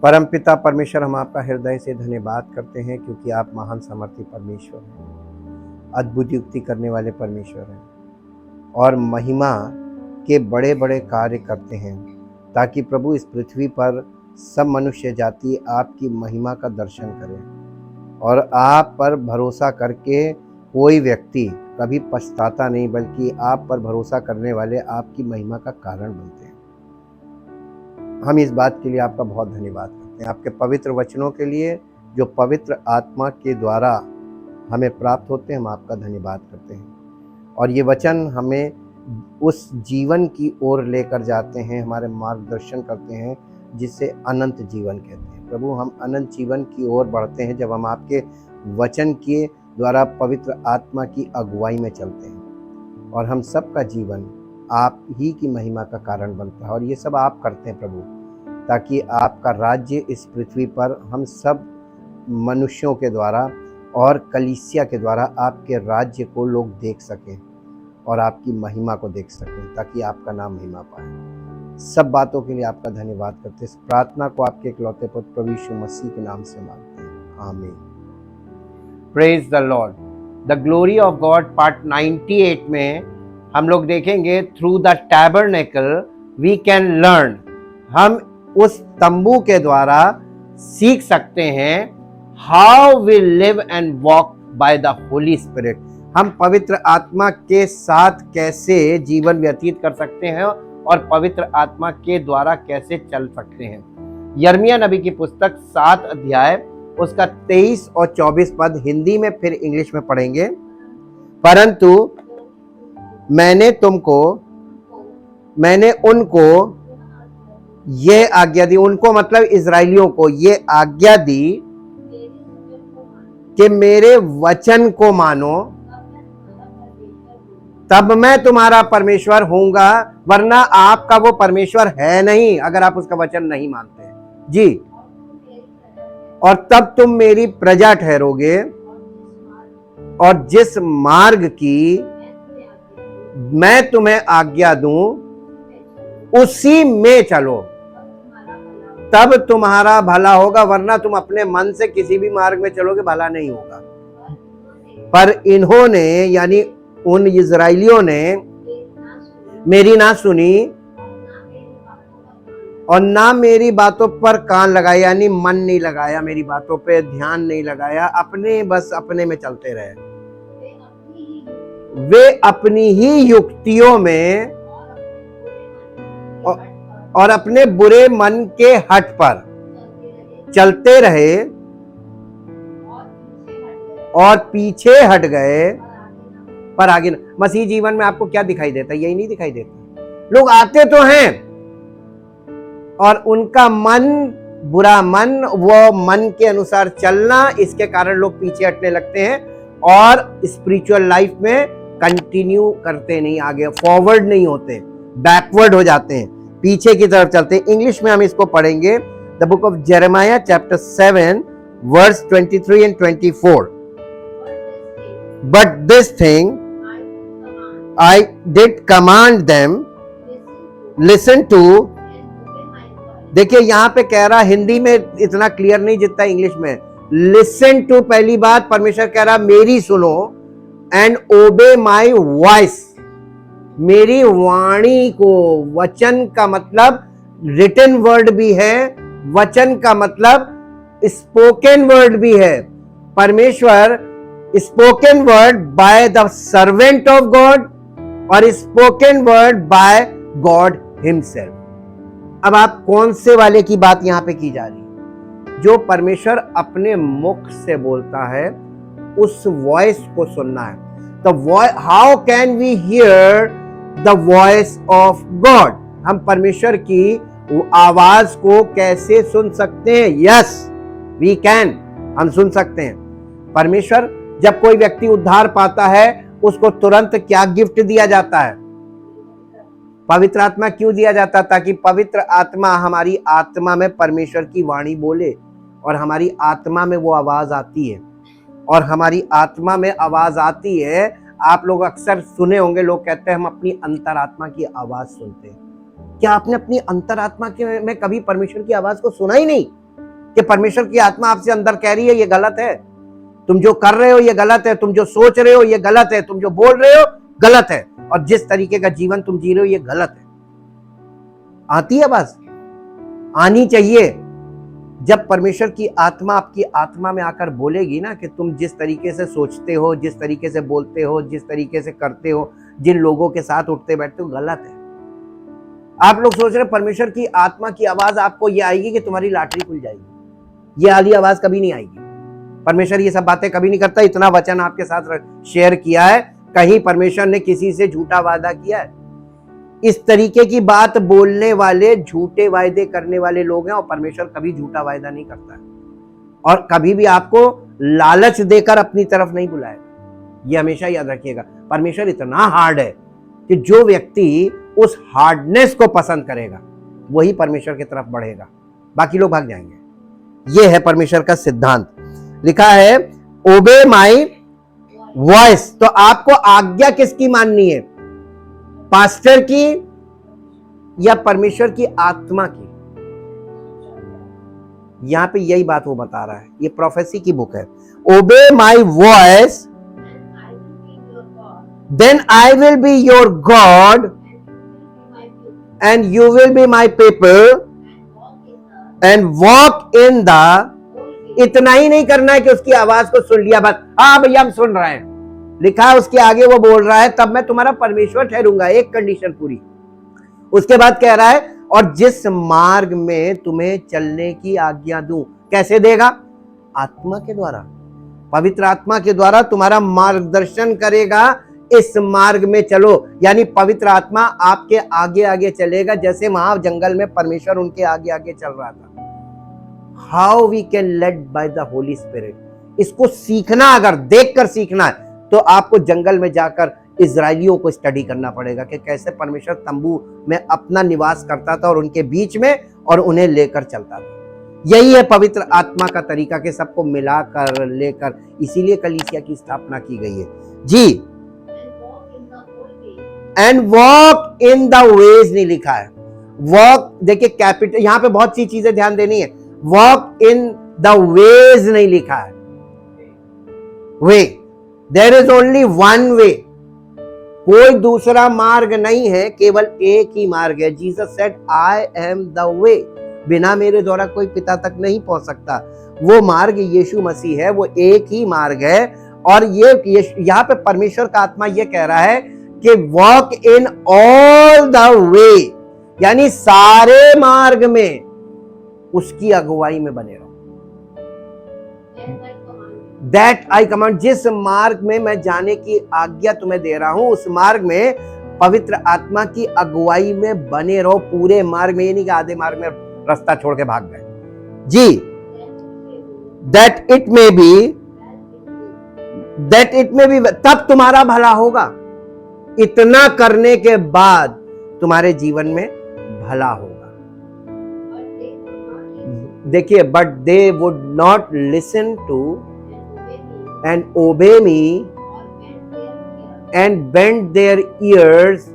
परमपिता परमेश्वर, हम आपका हृदय से धन्यवाद करते हैं क्योंकि आप महान सामर्थी परमेश्वर हैं, अद्भुत युक्ति करने वाले परमेश्वर हैं और महिमा के बड़े बड़े कार्य करते हैं, ताकि प्रभु इस पृथ्वी पर सब मनुष्य जाति आपकी महिमा का दर्शन करें। और आप पर भरोसा करके कोई व्यक्ति कभी पछताता नहीं, बल्कि आप पर भरोसा करने वाले आपकी महिमा का कारण बनते हैं। हम इस बात के लिए आपका बहुत धन्यवाद करते हैं, आपके पवित्र वचनों के लिए जो पवित्र आत्मा के द्वारा हमें प्राप्त होते हैं। हम आपका धन्यवाद करते हैं और ये वचन हमें उस जीवन की ओर लेकर जाते हैं, हमारे मार्गदर्शन करते हैं, जिसे अनंत जीवन कहते हैं। प्रभु, हम अनंत जीवन की ओर बढ़ते हैं जब हम आपके वचन के द्वारा पवित्र आत्मा की अगुवाई में चलते हैं, और हम सबका जीवन आप ही की महिमा का कारण बनता है। और ये सब आप करते हैं प्रभु, ताकि आपका राज्य इस पृथ्वी पर हम सब मनुष्यों के द्वारा और कलीसिया के द्वारा आपके राज्य को लोग देख सकें और आपकी महिमा को देख सकें, ताकि आपका नाम महिमा पाए। सब बातों के लिए आपका धन्यवाद करते हैं। इस प्रार्थना को आपके इकलौते पुत्र प्रभु यीशु मसीह के नाम से मांगते हैं, आमीन। Praise the Lord. The glory of God part 98 में हम लोग देखेंगे, through the tabernacle we can learn. हम उस तंबू के द्वारा सीख सकते हैं how we live and walk by the Holy Spirit. हम पवित्र आत्मा के साथ कैसे जीवन व्यतीत कर सकते हैं और पवित्र आत्मा के द्वारा कैसे चल सकते हैं। यिर्मयाह नबी की पुस्तक 7 अध्याय उसका 23 और 24 पद हिंदी में फिर इंग्लिश में पढ़ेंगे। परंतु मैंने उनको ये आज्ञा दी, उनको मतलब इजराइलियों को ये आज्ञा दी कि मेरे वचन को मानो, तब मैं तुम्हारा परमेश्वर होऊंगा, वरना आपका वो परमेश्वर है नहीं अगर आप उसका वचन नहीं मानते हैं जी। और तब तुम मेरी प्रजा ठहरोगे, और जिस मार्ग की मैं तुम्हें आज्ञा दूं उसी में चलो, तब तुम्हारा भला होगा, वरना तुम अपने मन से किसी भी मार्ग में चलोगे, भला नहीं होगा। पर इन्होंने यानी उन इजराइलियों ने मेरी ना सुनी और ना मेरी बातों पर कान लगाया, यानी मन नहीं लगाया, मेरी बातों पे ध्यान नहीं लगाया, बस अपने में चलते रहे। वे अपनी ही युक्तियों में और अपने बुरे मन के हट पर चलते रहे और पीछे हट गए, पर आगे न। मसीह जीवन में आपको क्या दिखाई देता है? यही नहीं दिखाई देता। लोग आते तो हैं और उनका मन, बुरा मन, वो मन के अनुसार चलना, इसके कारण लोग पीछे हटने लगते हैं और स्पिरिचुअल लाइफ में कंटिन्यू करते नहीं, आगे फॉरवर्ड नहीं होते, बैकवर्ड हो जाते हैं, पीछे की तरफ चलते हैं। इंग्लिश में हम इसको पढ़ेंगे, the book of Jeremiah chapter 7 verse 23 and 24। But this thing I did command them listen to. देखिए यहां पे कह रहा, हिंदी में इतना क्लियर नहीं जितना इंग्लिश में। लिसन टू, पहली बात परमेश्वर कह रहा मेरी सुनो, एंड ओबे माई वॉइस, मेरी वाणी को। वचन का मतलब रिटन वर्ड भी है, वचन का मतलब स्पोकन वर्ड भी है। परमेश्वर spoken word by the servant of God और spoken word by God himself. अब आप कौन से वाले की बात यहां पे की जा रही है? जो परमेश्वर अपने मुख से बोलता है उस वॉइस को सुनना है। How can we hear the voice of God? हम परमेश्वर की आवाज को कैसे सुन सकते हैं? यस वी कैन, हम सुन सकते हैं। परमेश्वर, जब कोई व्यक्ति उद्धार पाता है उसको तुरंत क्या गिफ्ट दिया जाता है? पवित्र आत्मा क्यों दिया जाता है? ताकि पवित्र आत्मा हमारी आत्मा में परमेश्वर की वाणी बोले और हमारी आत्मा में वो आवाज आती है। और हमारी आत्मा में आवाज आती है आप लोग अक्सर सुने होंगे, लोग कहते हैं हम अपनी अंतरात्मा की आवाज सुनते हैं। क्या आपने अपनी अंतरात्मा के में कभी परमेश्वर की आवाज को सुना ही नहीं कि परमेश्वर की आत्मा आपसे अंदर कह रही है ये गलत है, तुम जो कर रहे हो ये गलत है, तुम जो सोच रहे हो ये गलत है, तुम जो बोल रहे हो गलत है, और जिस तरीके का जीवन तुम जी रहे हो ये गलत है? आती है आवाज? आनी चाहिए। जब परमेश्वर की आत्मा आपकी आत्मा में आकर बोलेगी ना कि तुम जिस तरीके से सोचते हो, जिस तरीके से बोलते हो, जिस तरीके से करते हो, जिन लोगों के साथ उठते बैठते हो, गलत है। आप लोग सोच रहे परमेश्वर की आत्मा की आवाज आपको ये आएगी कि तुम्हारी लॉटरी खुल जाएगी, ये वाली आवाज कभी नहीं आएगी। परमेश्वर ये सब बातें कभी नहीं करता। इतना वचन आपके साथ शेयर किया है, कहीं परमेश्वर ने किसी से झूठा वादा किया है? इस तरीके की बात बोलने वाले झूठे वायदे करने वाले लोग हैं, और परमेश्वर कभी झूठा वायदा नहीं करता है, और कभी भी आपको लालच देकर अपनी तरफ नहीं बुलाएगा। ये हमेशा याद रखिएगा। परमेश्वर इतना हार्ड है कि जो व्यक्ति उस हार्डनेस को पसंद करेगा वही परमेश्वर की तरफ बढ़ेगा, बाकी लोग भाग जाएंगे। ये है परमेश्वर का सिद्धांत। लिखा है ओबे माई वॉइस। तो आपको आज्ञा किसकी माननी है, पास्टर की या परमेश्वर की आत्मा की? यहां पे यही बात वो बता रहा है, ये प्रोफेसी की बुक है। Obey my voice then I will be your God and you will be my people and walk in the. इतना ही नहीं करना है कि उसकी आवाज को सुन लिया बस, हाँ भैया हम सुन रहे हैं। लिखा है उसके आगे वो बोल रहा है तब मैं तुम्हारा परमेश्वर ठहरूंगा, एक कंडीशन पूरी। उसके बाद कह रहा है और जिस मार्ग में तुम्हें चलने की आज्ञा दूं। कैसे देगा? आत्मा के द्वारा, पवित्र आत्मा के द्वारा तुम्हारा मार्गदर्शन करेगा। इस मार्ग में चलो, यानी पवित्र आत्मा आपके आगे आगे चलेगा, जैसे वहां जंगल में परमेश्वर उनके आगे आगे चल रहा था। How we can led by the Holy Spirit. इसको सीखना, अगर देखकर सीखना है तो आपको जंगल में जाकर इजरायलियों को स्टडी करना पड़ेगा कि कैसे परमेश्वर तंबू में अपना निवास करता था और उनके बीच में और उन्हें लेकर चलता था। यही है पवित्र आत्मा का तरीका कि सबको मिलाकर लेकर, इसीलिए कलीसिया की स्थापना की गई है जी। And walk in the ways नहीं लिखा है। वॉक देखिए कैपिटल, यहां पे बहुत सी चीजें ध्यान देनी है। वॉक इन द वेज नहीं लिखा है। Way, there is only one way. कोई दूसरा मार्ग नहीं है, केवल एक ही मार्ग है। Jesus said I am the way. बिना मेरे द्वारा कोई पिता तक नहीं पहुंच सकता। वो मार्ग यीशु मसीह है, वो एक ही मार्ग है। और ये यहाँ पे परमेश्वर का आत्मा ये कह रहा है कि walk in all the way, यानी सारे मार्ग में उसकी अगुवाई में बने रहो। That I command. जिस मार्ग में मैं जाने की आज्ञा तुम्हें दे रहा हूं, उस मार्ग में पवित्र आत्मा की अगुवाई में बने रहो पूरे मार्ग में। ये नहीं कि आधे मार्ग में रास्ता छोड़ के भाग गए जी। दैट इट मे बी, तब तुम्हारा भला होगा। इतना करने के बाद तुम्हारे जीवन में भला होगा। देखिए, but they would not listen to and obey me and bend their ears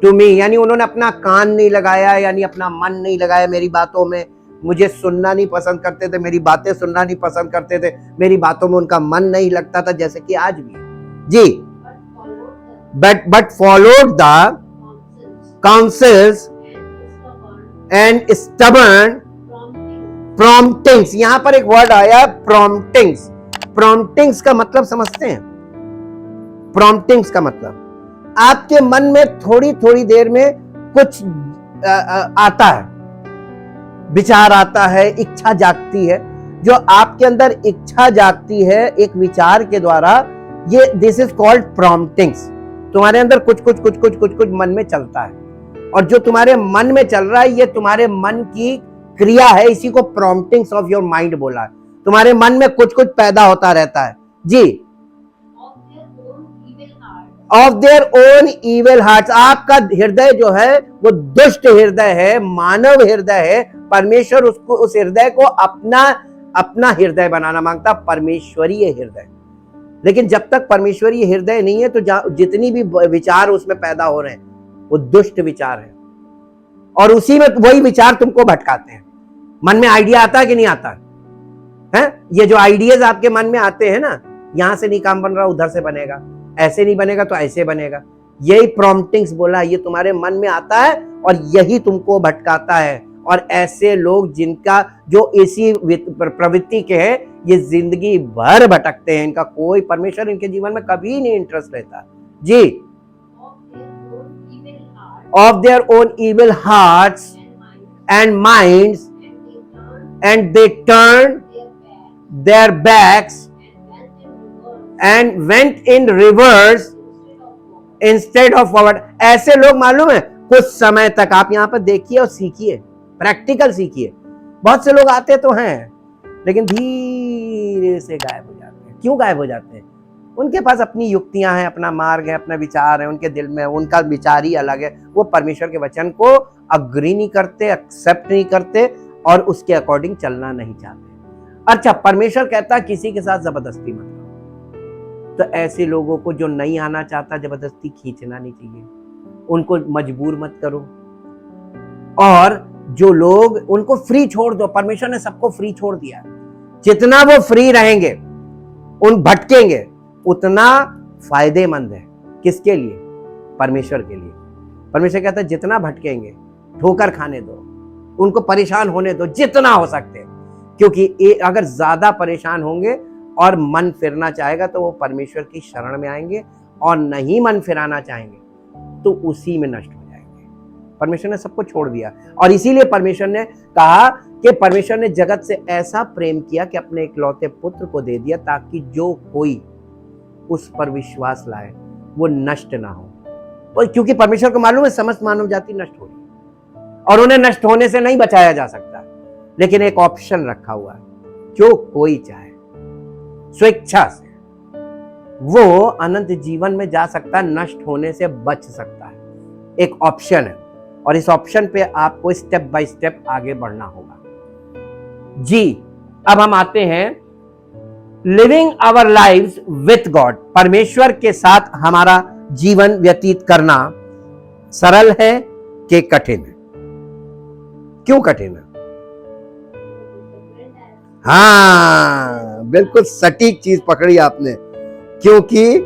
to me, यानी उन्होंने अपना कान नहीं लगाया, यानी अपना मन नहीं लगाया मेरी बातों में। मुझे सुनना नहीं पसंद करते थे, मेरी बातें सुनना नहीं पसंद करते थे, मेरी बातों में उनका मन नहीं लगता था, जैसे कि आज भी जी। but followed the counsels and stubborn promptings। यहां पर एक वर्ड आया promptings। promptings का मतलब समझते हैं? promptings का मतलब आपके मन में थोड़ी थोड़ी देर में कुछ आता है, विचार आता है, इच्छा जागती है। जो आपके अंदर इच्छा जागती है एक विचार के द्वारा, ये दिस इज कॉल्ड promptings। तुम्हारे अंदर कुछ मन में चलता है, और जो तुम्हारे मन में चल रहा है ये तुम्हारे मन की क्रिया है। इसी को promptings ऑफ योर माइंड बोला है। तुम्हारे मन में कुछ पैदा होता रहता है जी। Of their own evil hearts. आपका हृदय जो है वो दुष्ट हृदय है, मानव हृदय है। परमेश्वर उसको, उस हृदय को अपना हृदय बनाना मांगता, परमेश्वरीय हृदय। लेकिन जब तक परमेश्वरीय हृदय नहीं है तो जितनी भी विचार उसमें पैदा हो रहे हैं वो दुष्ट विचार है, और उसी में वही विचार तुमको भटकाते हैं। मन में आइडिया आता है कि नहीं आता है? ये जो आइडियाज आपके मन में आते हैं ना, यहां से नहीं काम बन रहा उधर से बनेगा, ऐसे नहीं बनेगा तो ऐसे बनेगा, यही प्रॉम्प्टिंग्स बोला, ये तुम्हारे मन में आता है और यही तुमको भटकाता है। और ऐसे लोग जिनका जो इसी प्रवृत्ति के हैं, ये जिंदगी भर भटकते हैं, इनका कोई परमेश्वर इनके जीवन में कभी नहीं इंटरेस्ट रहता जी। Of their own evil hearts and minds and they turn their backs and went in reverse instead of forward. ऐसे लोग मालूम है कुछ समय तक, आप यहां पर देखिए और सीखिए, प्रैक्टिकल सीखिए। बहुत से लोग आते तो हैं लेकिन धीरे से गायब हो जाते हैं। क्यों गायब हो जाते हैं? उनके पास अपनी युक्तियां हैं, अपना मार्ग है, अपना विचार है, उनके दिल में उनका विचार ही अलग है। वो परमेश्वर के वचन को अग्री नहीं करते, एक्सेप्ट नहीं करते और उसके अकॉर्डिंग चलना नहीं चाहते। अच्छा, परमेश्वर कहता है किसी के साथ जबरदस्ती मत करो। तो ऐसे लोगों को जो नहीं आना चाहता जबरदस्ती खींचना नहीं चाहिए, उनको मजबूर मत करो। और जो लोग, उनको फ्री छोड़ दो। परमेश्वर ने सबको फ्री छोड़ दिया है। जितना वो फ्री रहेंगे, उन भटकेंगे, उतना फायदेमंद है। किसके लिए? परमेश्वर के लिए। परमेश्वर कहता है जितना भटकेंगे ठोकर खाने दो, उनको परेशान होने दो जितना हो सकते हैं, क्योंकि अगर ज्यादा परेशान होंगे और मन फिरना चाहेगा तो वो परमेश्वर की शरण में आएंगे, और नहीं मन फिराना चाहेंगे तो उसी में नष्ट हो जाएंगे। परमेश्वर ने सबको छोड़ दिया, और इसीलिए परमेश्वर ने कहा कि परमेश्वर ने जगत से ऐसा प्रेम किया कि अपने इकलौते पुत्र को दे दिया, ताकि जो कोई उस पर विश्वास लाए वो नष्ट ना हो। और क्योंकि परमेश्वर को मालूम है समस्त मानव जाति नष्ट हो रही है और उन्हें नष्ट होने से नहीं बचाया जा सकता, लेकिन एक ऑप्शन रखा हुआ है, जो कोई चाहे स्वेच्छा से वो अनंत जीवन में जा सकता है, नष्ट होने से बच सकता है। एक ऑप्शन है, और इस ऑप्शन पे आपको स्टेप बाय स्टेप आगे बढ़ना होगा जी। अब हम आते हैं living our lives with God. परमेश्वर के साथ हमारा जीवन व्यतीत करना सरल है कि कठिन है? क्यों कठिन है? हाँ, बिल्कुल सटीक चीज पकड़ी आपने। क्योंकि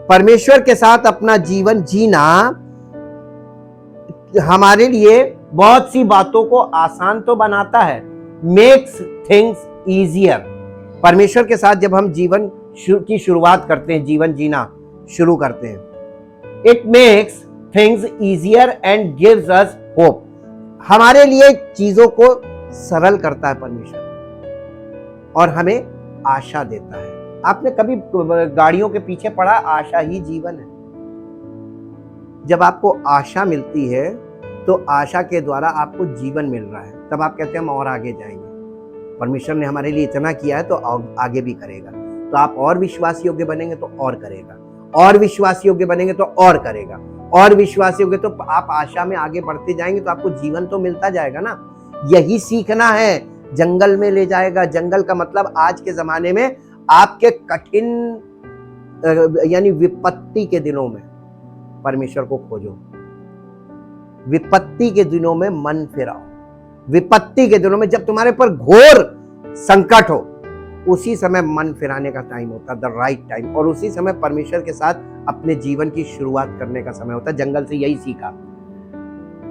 परमेश्वर के साथ अपना जीवन जीना हमारे लिए बहुत सी बातों को आसान तो बनाता है, मेक्स थिंग्स इजियर। परमेश्वर के साथ जब हम जीवन की शुरुआत करते हैं, जीवन जीना शुरू करते हैं, it makes things easier and gives us hope. हमारे लिए चीजों को सरल करता है परमेश्वर, और हमें आशा देता है। आपने कभी गाड़ियों के पीछे पड़ा? आशा ही जीवन है। जब आपको आशा मिलती है तो आशा के द्वारा आपको जीवन मिल रहा है, तब आप कहते हैं हम और आगे जाएंगे। परमेश्वर ने हमारे लिए इतना किया है तो आगे भी करेगा। तो आप और विश्वास योग्य बनेंगे तो और करेगा, और विश्वास योग्य बनेंगे तो और करेगा, और विश्वास योग्य, तो आप आशा में आगे बढ़ते जाएंगे तो आपको जीवन तो मिलता जाएगा ना। यही सीखना है, जंगल में ले जाएगा। जंगल का मतलब आज के जमाने में आपके कठिन यानी विपत्ति के दिनों में परमेश्वर को खोजो। विपत्ति के दिनों में मन फिराओ। विपत्ति के दिनों में जब तुम्हारे पर घोर संकट हो, उसी समय मन फिराने का टाइम होता है, द राइट टाइम। और उसी समय परमेश्वर के साथ अपने जीवन की शुरुआत करने का समय होता है। जंगल से यही सीखा।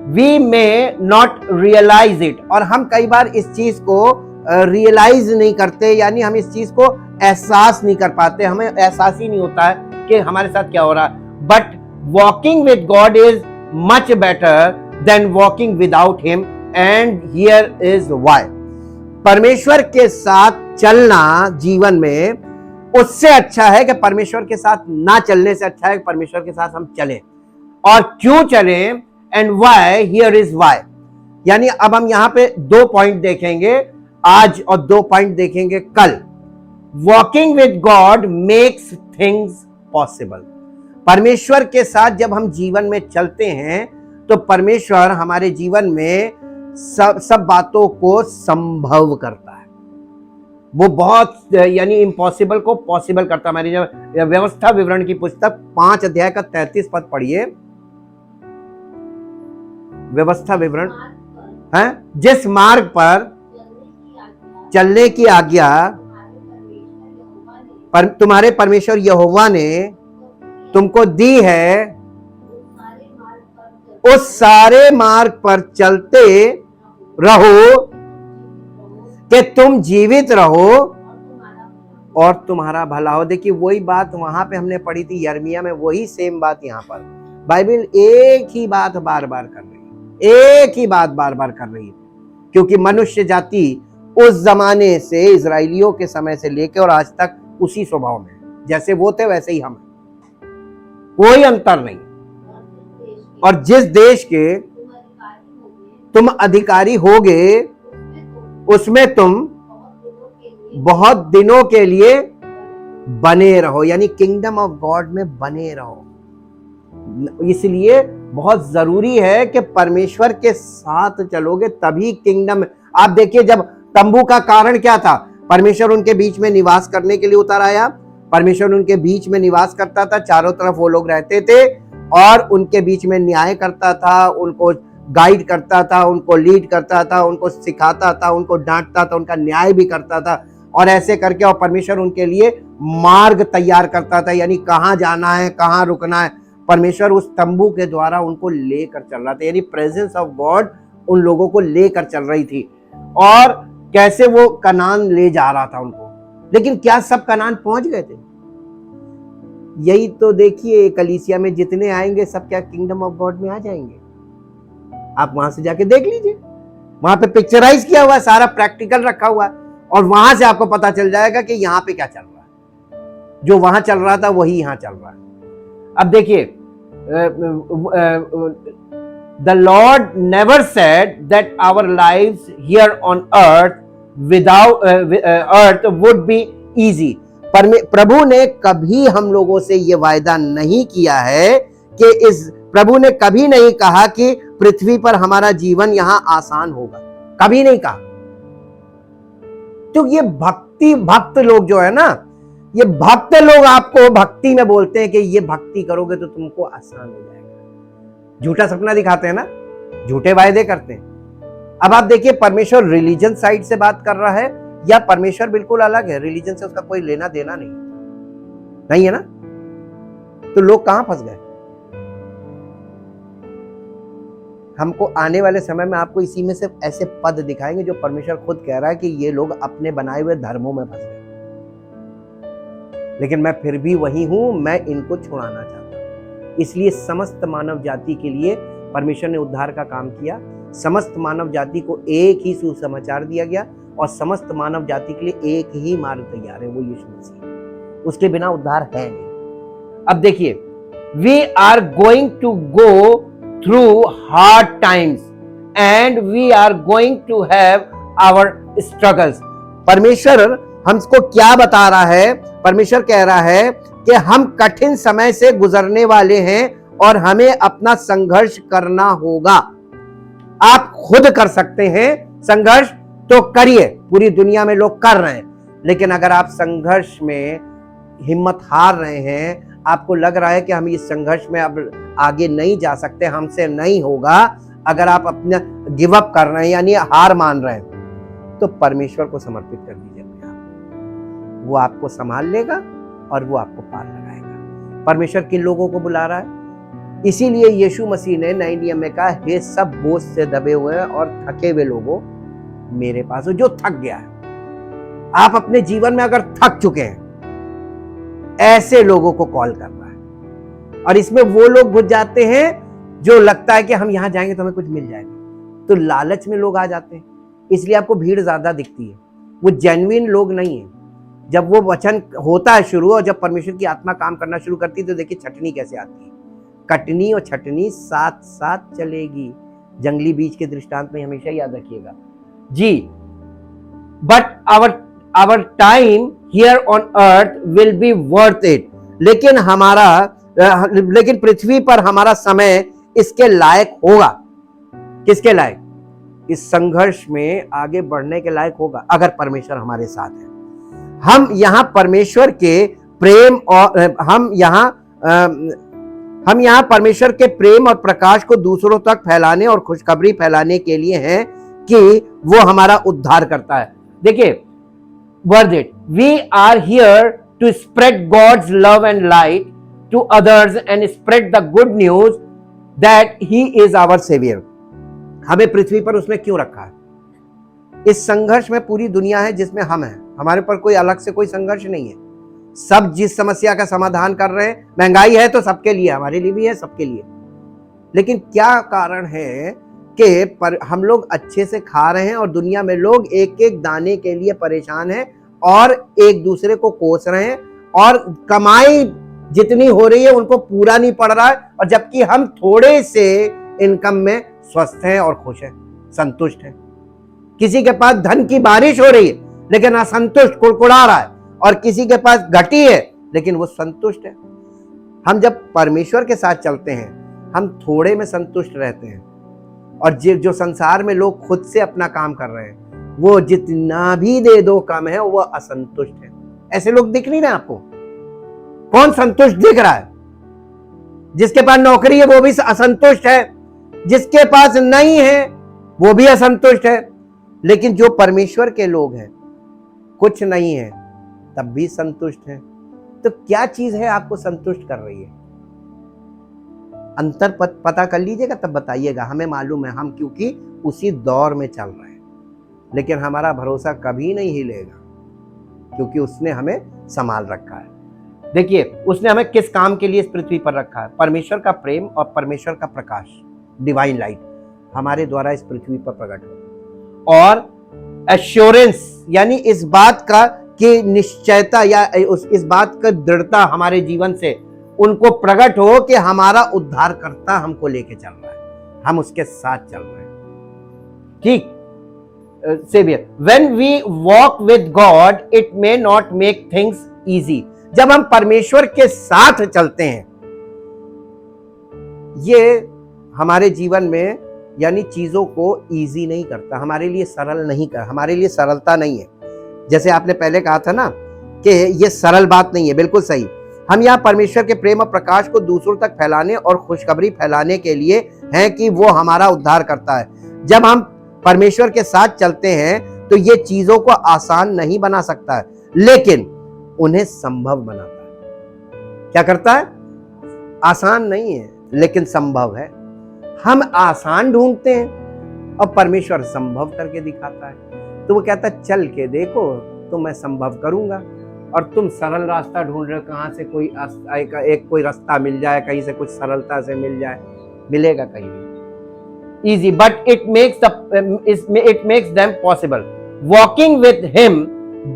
We may not realize it, और हम कई बार इस चीज को रियलाइज नहीं करते, यानी हम इस चीज को एहसास नहीं कर पाते, हमें एहसास ही नहीं होता है कि हमारे साथ क्या हो रहा है। But walking with God is much better than walking without him, and here is why. परमेश्वर के साथ चलना जीवन में उससे अच्छा है कि परमेश्वर के साथ ना चलने से अच्छा है कि परमेश्वर के साथ हम चलें। और क्यों चलें? And why, here is why. यानी अब हम यहां पे 2 पॉइंट देखेंगे आज और 2 पॉइंट देखेंगे कल। Walking with God makes things possible. परमेश्वर के साथ जब हम जीवन में चलते हैं तो परमेश्वर हमारे जीवन में सब बातों को संभव करता है। वो बहुत यानी इम्पॉसिबल को पॉसिबल करता है। हमारी जब व्यवस्था विवरण की पुस्तक 5 अध्याय का 33 पद पढ़िए। व्यवस्था विवरण है, जिस मार्ग पर चलने की आज्ञा तुम्हारे परमेश्वर यहोवा ने तुमको दी है, उस सारे मार्ग पर चलते रहो कि तुम जीवित रहो और तुम्हारा भला हो। देखिए वही बात वहां पे हमने पढ़ी थी यिर्मयाह में, वही सेम बात यहाँ पर बाइबल एक ही बात बार बार कर रही है, एक ही बात बार बार कर रही है। क्योंकि मनुष्य जाति उस जमाने से, इजराइलियों के समय से लेकर और आज तक उसी स्वभाव में, जैसे वो थे वैसे ही हम, कोई अंतर नहीं। और जिस देश के तुम अधिकारी होगे उसमें तुम बहुत दिनों के लिए बने रहो, यानी किंगडम ऑफ गॉड में बने रहो। इसलिए बहुत जरूरी है कि परमेश्वर के साथ चलोगे तभी किंगडम। आप देखिए जब तंबू का कारण क्या था, परमेश्वर उनके बीच में निवास करने के लिए उतर आया। परमेश्वर उनके बीच में निवास करता था, चारों तरफ वो लोग रहते थे और उनके बीच में न्याय करता था, उनको गाइड करता था, उनको लीड करता था, उनको सिखाता था, उनको डांटता था, उनका न्याय भी करता था। और ऐसे करके और परमेश्वर उनके लिए मार्ग तैयार करता था, यानी कहाँ जाना है, कहाँ रुकना है। परमेश्वर उस तंबू के द्वारा उनको लेकर चल रहा था, यानी प्रेजेंस ऑफ गॉड उन लोगों को लेकर चल रही थी। और कैसे वो कनान ले जा रहा था उनको। लेकिन क्या सब कनान पहुंच गए थे? यही तो देखिए कलीसिया में जितने आएंगे सब क्या किंगडम ऑफ गॉड में आ जाएंगे? आप वहां से जाके देख लीजिए, वहां पे पिक्चराइज किया हुआ है, सारा प्रैक्टिकल रखा हुआ है और वहां से आपको पता चल जाएगा कि यहाँ पे क्या चल रहा है। जो वहां चल रहा था वही यहाँ चल रहा है। अब देखिए, the Lord never said that our lives here on earth without earth would be easy. प्रभु ने कभी हम लोगों से यह वायदा नहीं किया है कि प्रभु ने कभी नहीं कहा कि पृथ्वी पर हमारा जीवन यहां आसान होगा, कभी नहीं कहा। तो ये भक्त लोग जो है ना, ये भक्त लोग आपको भक्ति में बोलते हैं कि ये भक्ति करोगे तो तुमको आसान हो जाएगा। झूठा सपना दिखाते हैं ना, झूठे वायदे करते हैं। अब आप देखिए परमेश्वर रिलीजन साइड से बात कर रहा है या परमेश्वर बिल्कुल अलग है, रिलीजन से उसका कोई लेना देना नहीं है ना। तो लोग कहां फंस गए? हमको आने वाले समय में आपको इसी में से ऐसे पद दिखाएंगे जो परमेश्वर खुद कह रहा है कि ये लोग अपने बनाए हुए धर्मों में फंस गए, लेकिन मैं फिर भी वही हूं, मैं इनको छुड़ाना चाहता हूं। इसलिए समस्त मानव जाति के लिए परमेश्वर ने उद्धार का काम किया। समस्त मानव जाति को एक ही सुसमाचार दिया गया और समस्त मानव जाति के लिए एक ही मार्ग तैयार है, वो यीशु मसीह। उसके बिना उद्धार है नहीं। अब देखिए, we are going to go through hard times and we are going to have our struggles. परमेश्वर हमको क्या बता रहा है? परमेश्वर कह रहा है कि हम कठिन समय से गुजरने वाले हैं और हमें अपना संघर्ष करना होगा। आप खुद कर सकते हैं संघर्ष, तो करिए। पूरी दुनिया में लोग कर रहे हैं, लेकिन अगर आप संघर्ष में हिम्मत हार रहे हैं, आपको लग रहा है कि हम इस संघर्ष में अब आगे नहीं जा सकते, हमसे नहीं होगा, अगर आप अपना गिव अप कर रहे हैं यानी हार मान रहे हैं, तो परमेश्वर को समर्पित कर दीजिए। वो आपको संभाल लेगा और वो आपको पार लगाएगा। परमेश्वर किन लोगों को बुला रहा है? इसीलिए यीशु मसीह ने नए नियम में कहा, हे सब बोझ से दबे हुए और थके हुए लोगों मेरे पास हो। जो थक गया है, आप अपने जीवन में अगर थक चुके हैं, ऐसे लोगों को कॉल कर रहा है। और इसमें वो लोग घुस जाते हैं जो लगता है कि हम यहां जाएंगे तो हमें कुछ मिल जाएगा, तो लालच में लोग आ जाते हैं। इसलिए आपको भीड़ ज्यादा दिखती है, वो जेन्युइन लोग नहीं है। जब वो वचन होता है शुरू और जब परमेश्वर की आत्मा काम करना शुरू करती है, तो देखिए छटनी कैसे आती है। कटनी और छटनी साथ साथ चलेगी। जंगली बीज के दृष्टांत में हमेशा याद रखिएगा जी। But our time here on earth will be worth it. लेकिन पृथ्वी पर हमारा समय इसके लायक होगा। किसके लायक? इस संघर्ष में आगे बढ़ने के लायक होगा, अगर परमेश्वर हमारे साथ है। हम यहाँ परमेश्वर के प्रेम और हम यहाँ परमेश्वर के प्रेम और प्रकाश को दूसरों तक फैलाने और खुशखबरी फैलाने के लिए हैं कि वो हमारा उद्धार करता है। देखिए word it, we are here to spread God's love and light to others and spread the good news that he is our saviour. हमें पृथ्वी पर उसने क्यों रखा है? इस संघर्ष में पूरी दुनिया है जिसमें हम हैं, हमारे पर कोई अलग से कोई संघर्ष नहीं है। सब जिस समस्या का समाधान कर रहे हैं, महंगाई है तो सबके लिए, हमारे लिए भी है, सबके लिए। लेकिन क्या कारण है कि हम लोग अच्छे से खा रहे हैं और दुनिया में लोग एक एक दाने के लिए परेशान हैं और एक दूसरे को कोस रहे हैं, और कमाई जितनी हो रही है उनको पूरा नहीं पड़ रहा है, और जबकि हम थोड़े से इनकम में स्वस्थ हैं और खुश हैं, संतुष्ट हैं। किसी के पास धन की बारिश हो रही है लेकिन असंतुष्ट, कुड़कुड़ा रहा है, और किसी के पास घटी है लेकिन वो संतुष्ट है। हम जब परमेश्वर के साथ चलते हैं हम थोड़े में संतुष्ट रहते हैं, और जो संसार में लोग खुद से अपना काम कर रहे हैं वो जितना भी दे दो कम है, वो असंतुष्ट है। ऐसे लोग दिख नहीं रहे आपको? कौन संतुष्ट दिख रहा है? जिसके पास नौकरी है वो भी असंतुष्ट है, जिसके पास नहीं है वो भी असंतुष्ट है। लेकिन जो परमेश्वर के लोग हैं, कुछ नहीं है तब भी संतुष्ट हैं। तो क्या चीज है आपको संतुष्ट कर रही है? अंतर पता कर लीजिएगा, तब बताइएगा। हमें मालूम है, हम क्योंकि उसी दौर में चल रहे हैं, लेकिन हमारा भरोसा कभी नहीं हिलेगा क्योंकि उसने हमें संभाल रखा है। देखिए उसने हमें किस काम के लिए इस पृथ्वी पर रखा है? परमेश्वर का प्रेम और परमेश्वर का प्रकाश, डिवाइन लाइट हमारे द्वारा इस पृथ्वी पर प्रकट हो, और एश्योरेंस यानी इस बात का कि निश्चयता या इस बात का दृढ़ता हमारे जीवन से उनको प्रकट हो कि हमारा उद्धारकर्ता हमको लेके चल रहा है, हम उसके साथ चल रहे हैं। ठीक, saviour. When we walk with God it may not make things easy. जब हम परमेश्वर के साथ चलते हैं, ये हमारे जीवन में यानी चीजों को इजी नहीं करता, हमारे लिए सरल नहीं कर, हमारे लिए सरलता नहीं है। जैसे आपने पहले कहा था ना कि ये सरल बात नहीं है, बिल्कुल सही। हम यहाँ परमेश्वर के प्रेम और प्रकाश को दूसरों तक फैलाने और खुशखबरी फैलाने के लिए हैं कि वो हमारा उद्धार करता है। जब हम परमेश्वर के साथ चलते हैं तो ये चीजों को आसान नहीं बना सकता है, लेकिन उन्हें संभव बनाता है। क्या करता है? आसान नहीं है लेकिन संभव है। हम आसान ढूंढते हैं और परमेश्वर संभव करके दिखाता है। तो वो कहता है चल के देखो तो मैं संभव करूंगा, और तुम सरल रास्ता ढूंढ रहे हो, कहां से कोई रास्ता मिल जाए, कहीं से कुछ सरलता से मिल जाए, मिलेगा कहीं नहीं। Easy but it makes them possible. Walking with him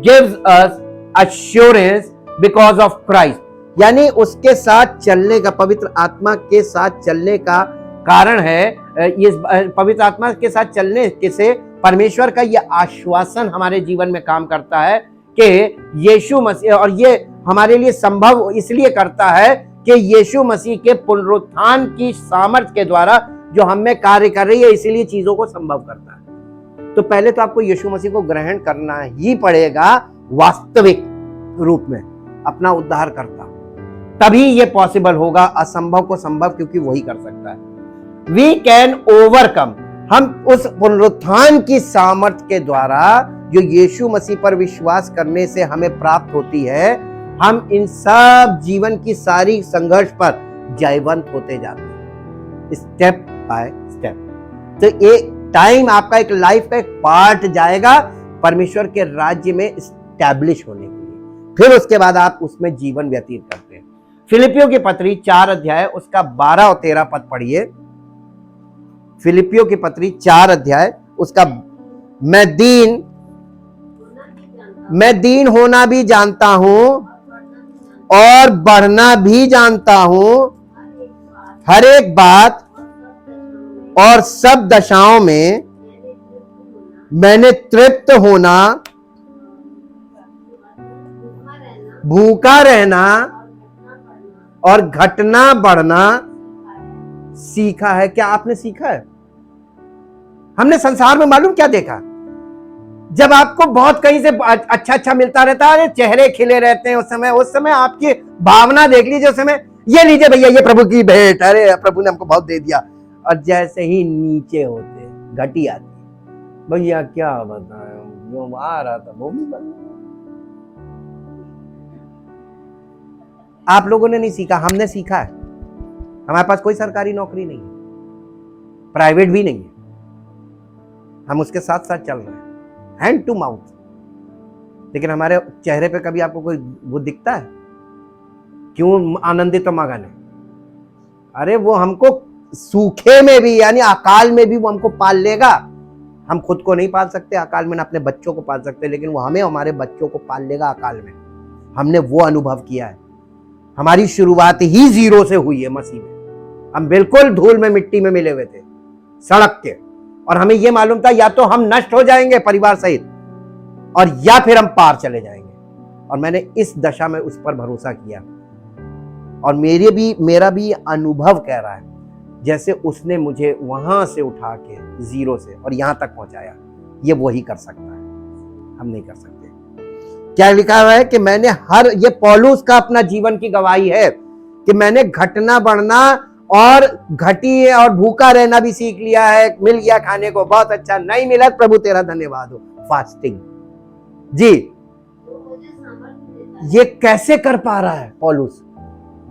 gives us assurance because of Christ. यानी उसके साथ चलने का, पवित्र आत्मा के साथ चलने का कारण है, ये पवित्र आत्मा के साथ चलने से परमेश्वर का ये आश्वासन हमारे जीवन में काम करता है कि यीशु मसीह, और ये हमारे लिए संभव इसलिए करता है कि यीशु मसीह के पुनरुत्थान की सामर्थ्य के द्वारा जो हम में कार्य कर रही है, इसीलिए चीजों को संभव करता है। तो पहले तो आपको यीशु मसीह को ग्रहण करना ही पड़ेगा वास्तविक रूप में, अपना उद्धार करता, तभी ये पॉसिबल होगा। असंभव को संभव क्योंकि वही कर सकता है। We can overcome. हम उस पुनरुत्थान की सामर्थ्य के द्वारा जो यीशु मसीह पर विश्वास करने से हमें प्राप्त होती है, हम इन सब जीवन की सारी संघर्ष पर जयवंत होते जाते हैं, स्टेप बाय स्टेप। तो एक टाइम आपका एक लाइफ का एक पार्ट जाएगा परमेश्वर के राज्य में स्टैब्लिश होने के लिए, फिर उसके बाद आप उसमें जीवन व्यतीत करते हैं। फिलिपियों की पत्री 4 अध्याय उसका 12 और 13 पद पढ़िए। फिलिपियों की पत्री 4 अध्याय उसका मैं दीन होना भी जानता हूं और बढ़ना भी जानता हूं, हर एक बात और सब दशाओं में मैंने तृप्त होना, भूखा रहना और घटना बढ़ना सीखा है। क्या आपने सीखा है? हमने संसार में मालूम क्या देखा? जब आपको बहुत कहीं से अच्छा अच्छा मिलता रहता है, चेहरे खिले रहते हैं, उस समय आपकी भावना देख लीजिए, उस समय ये लीजिए भैया, ये प्रभु की भेंट, अरे प्रभु ने हमको बहुत दे दिया। और जैसे ही नीचे होते घटी आती, भैया क्या बताएं, जो आ रहा था वो भी बंद। आप लोगों ने नहीं सीखा, हमने सीखा है। हमारे पास कोई सरकारी नौकरी नहीं है, प्राइवेट भी नहीं है, हम उसके साथ साथ चल रहे हैं, हैंड टू माउथ। लेकिन हमारे चेहरे पे कभी आपको कोई वो दिखता है? क्यों आनंदित तो मगन है? अरे वो हमको सूखे में भी, यानी अकाल में भी वो हमको पाल लेगा। हम खुद को नहीं पाल सकते अकाल में, ना अपने बच्चों को पाल सकते, लेकिन वो हमें, हमारे बच्चों को पाल लेगा अकाल में। हमने वो अनुभव किया है। हमारी शुरुआत ही जीरो से हुई है मसीह में। हम बिल्कुल धूल में मिट्टी में मिले हुए थे, सड़क के, और हमें यह मालूम था या तो हम नष्ट हो जाएंगे परिवार सहित, और या फिर हम पार चले जाएंगे। और मैंने इस दशा में उस पर भरोसा किया, और मेरा भी अनुभव कह रहा है जैसे उसने मुझे वहां से उठा के जीरो से और यहां तक पहुंचाया, ये वही कर सकता है, हम नहीं कर सकते। क्या लिखा हुआ है कि मैंने ये पौलुस का अपना जीवन की गवाही है कि मैंने घटना बढ़ना और घटी और भूखा रहना भी सीख लिया है। मिल गया खाने को, बहुत अच्छा, नहीं मिला प्रभु तेरा धन्यवाद हो, फास्टिंग। जी, ये कैसे कर पा रहा है पौलुस?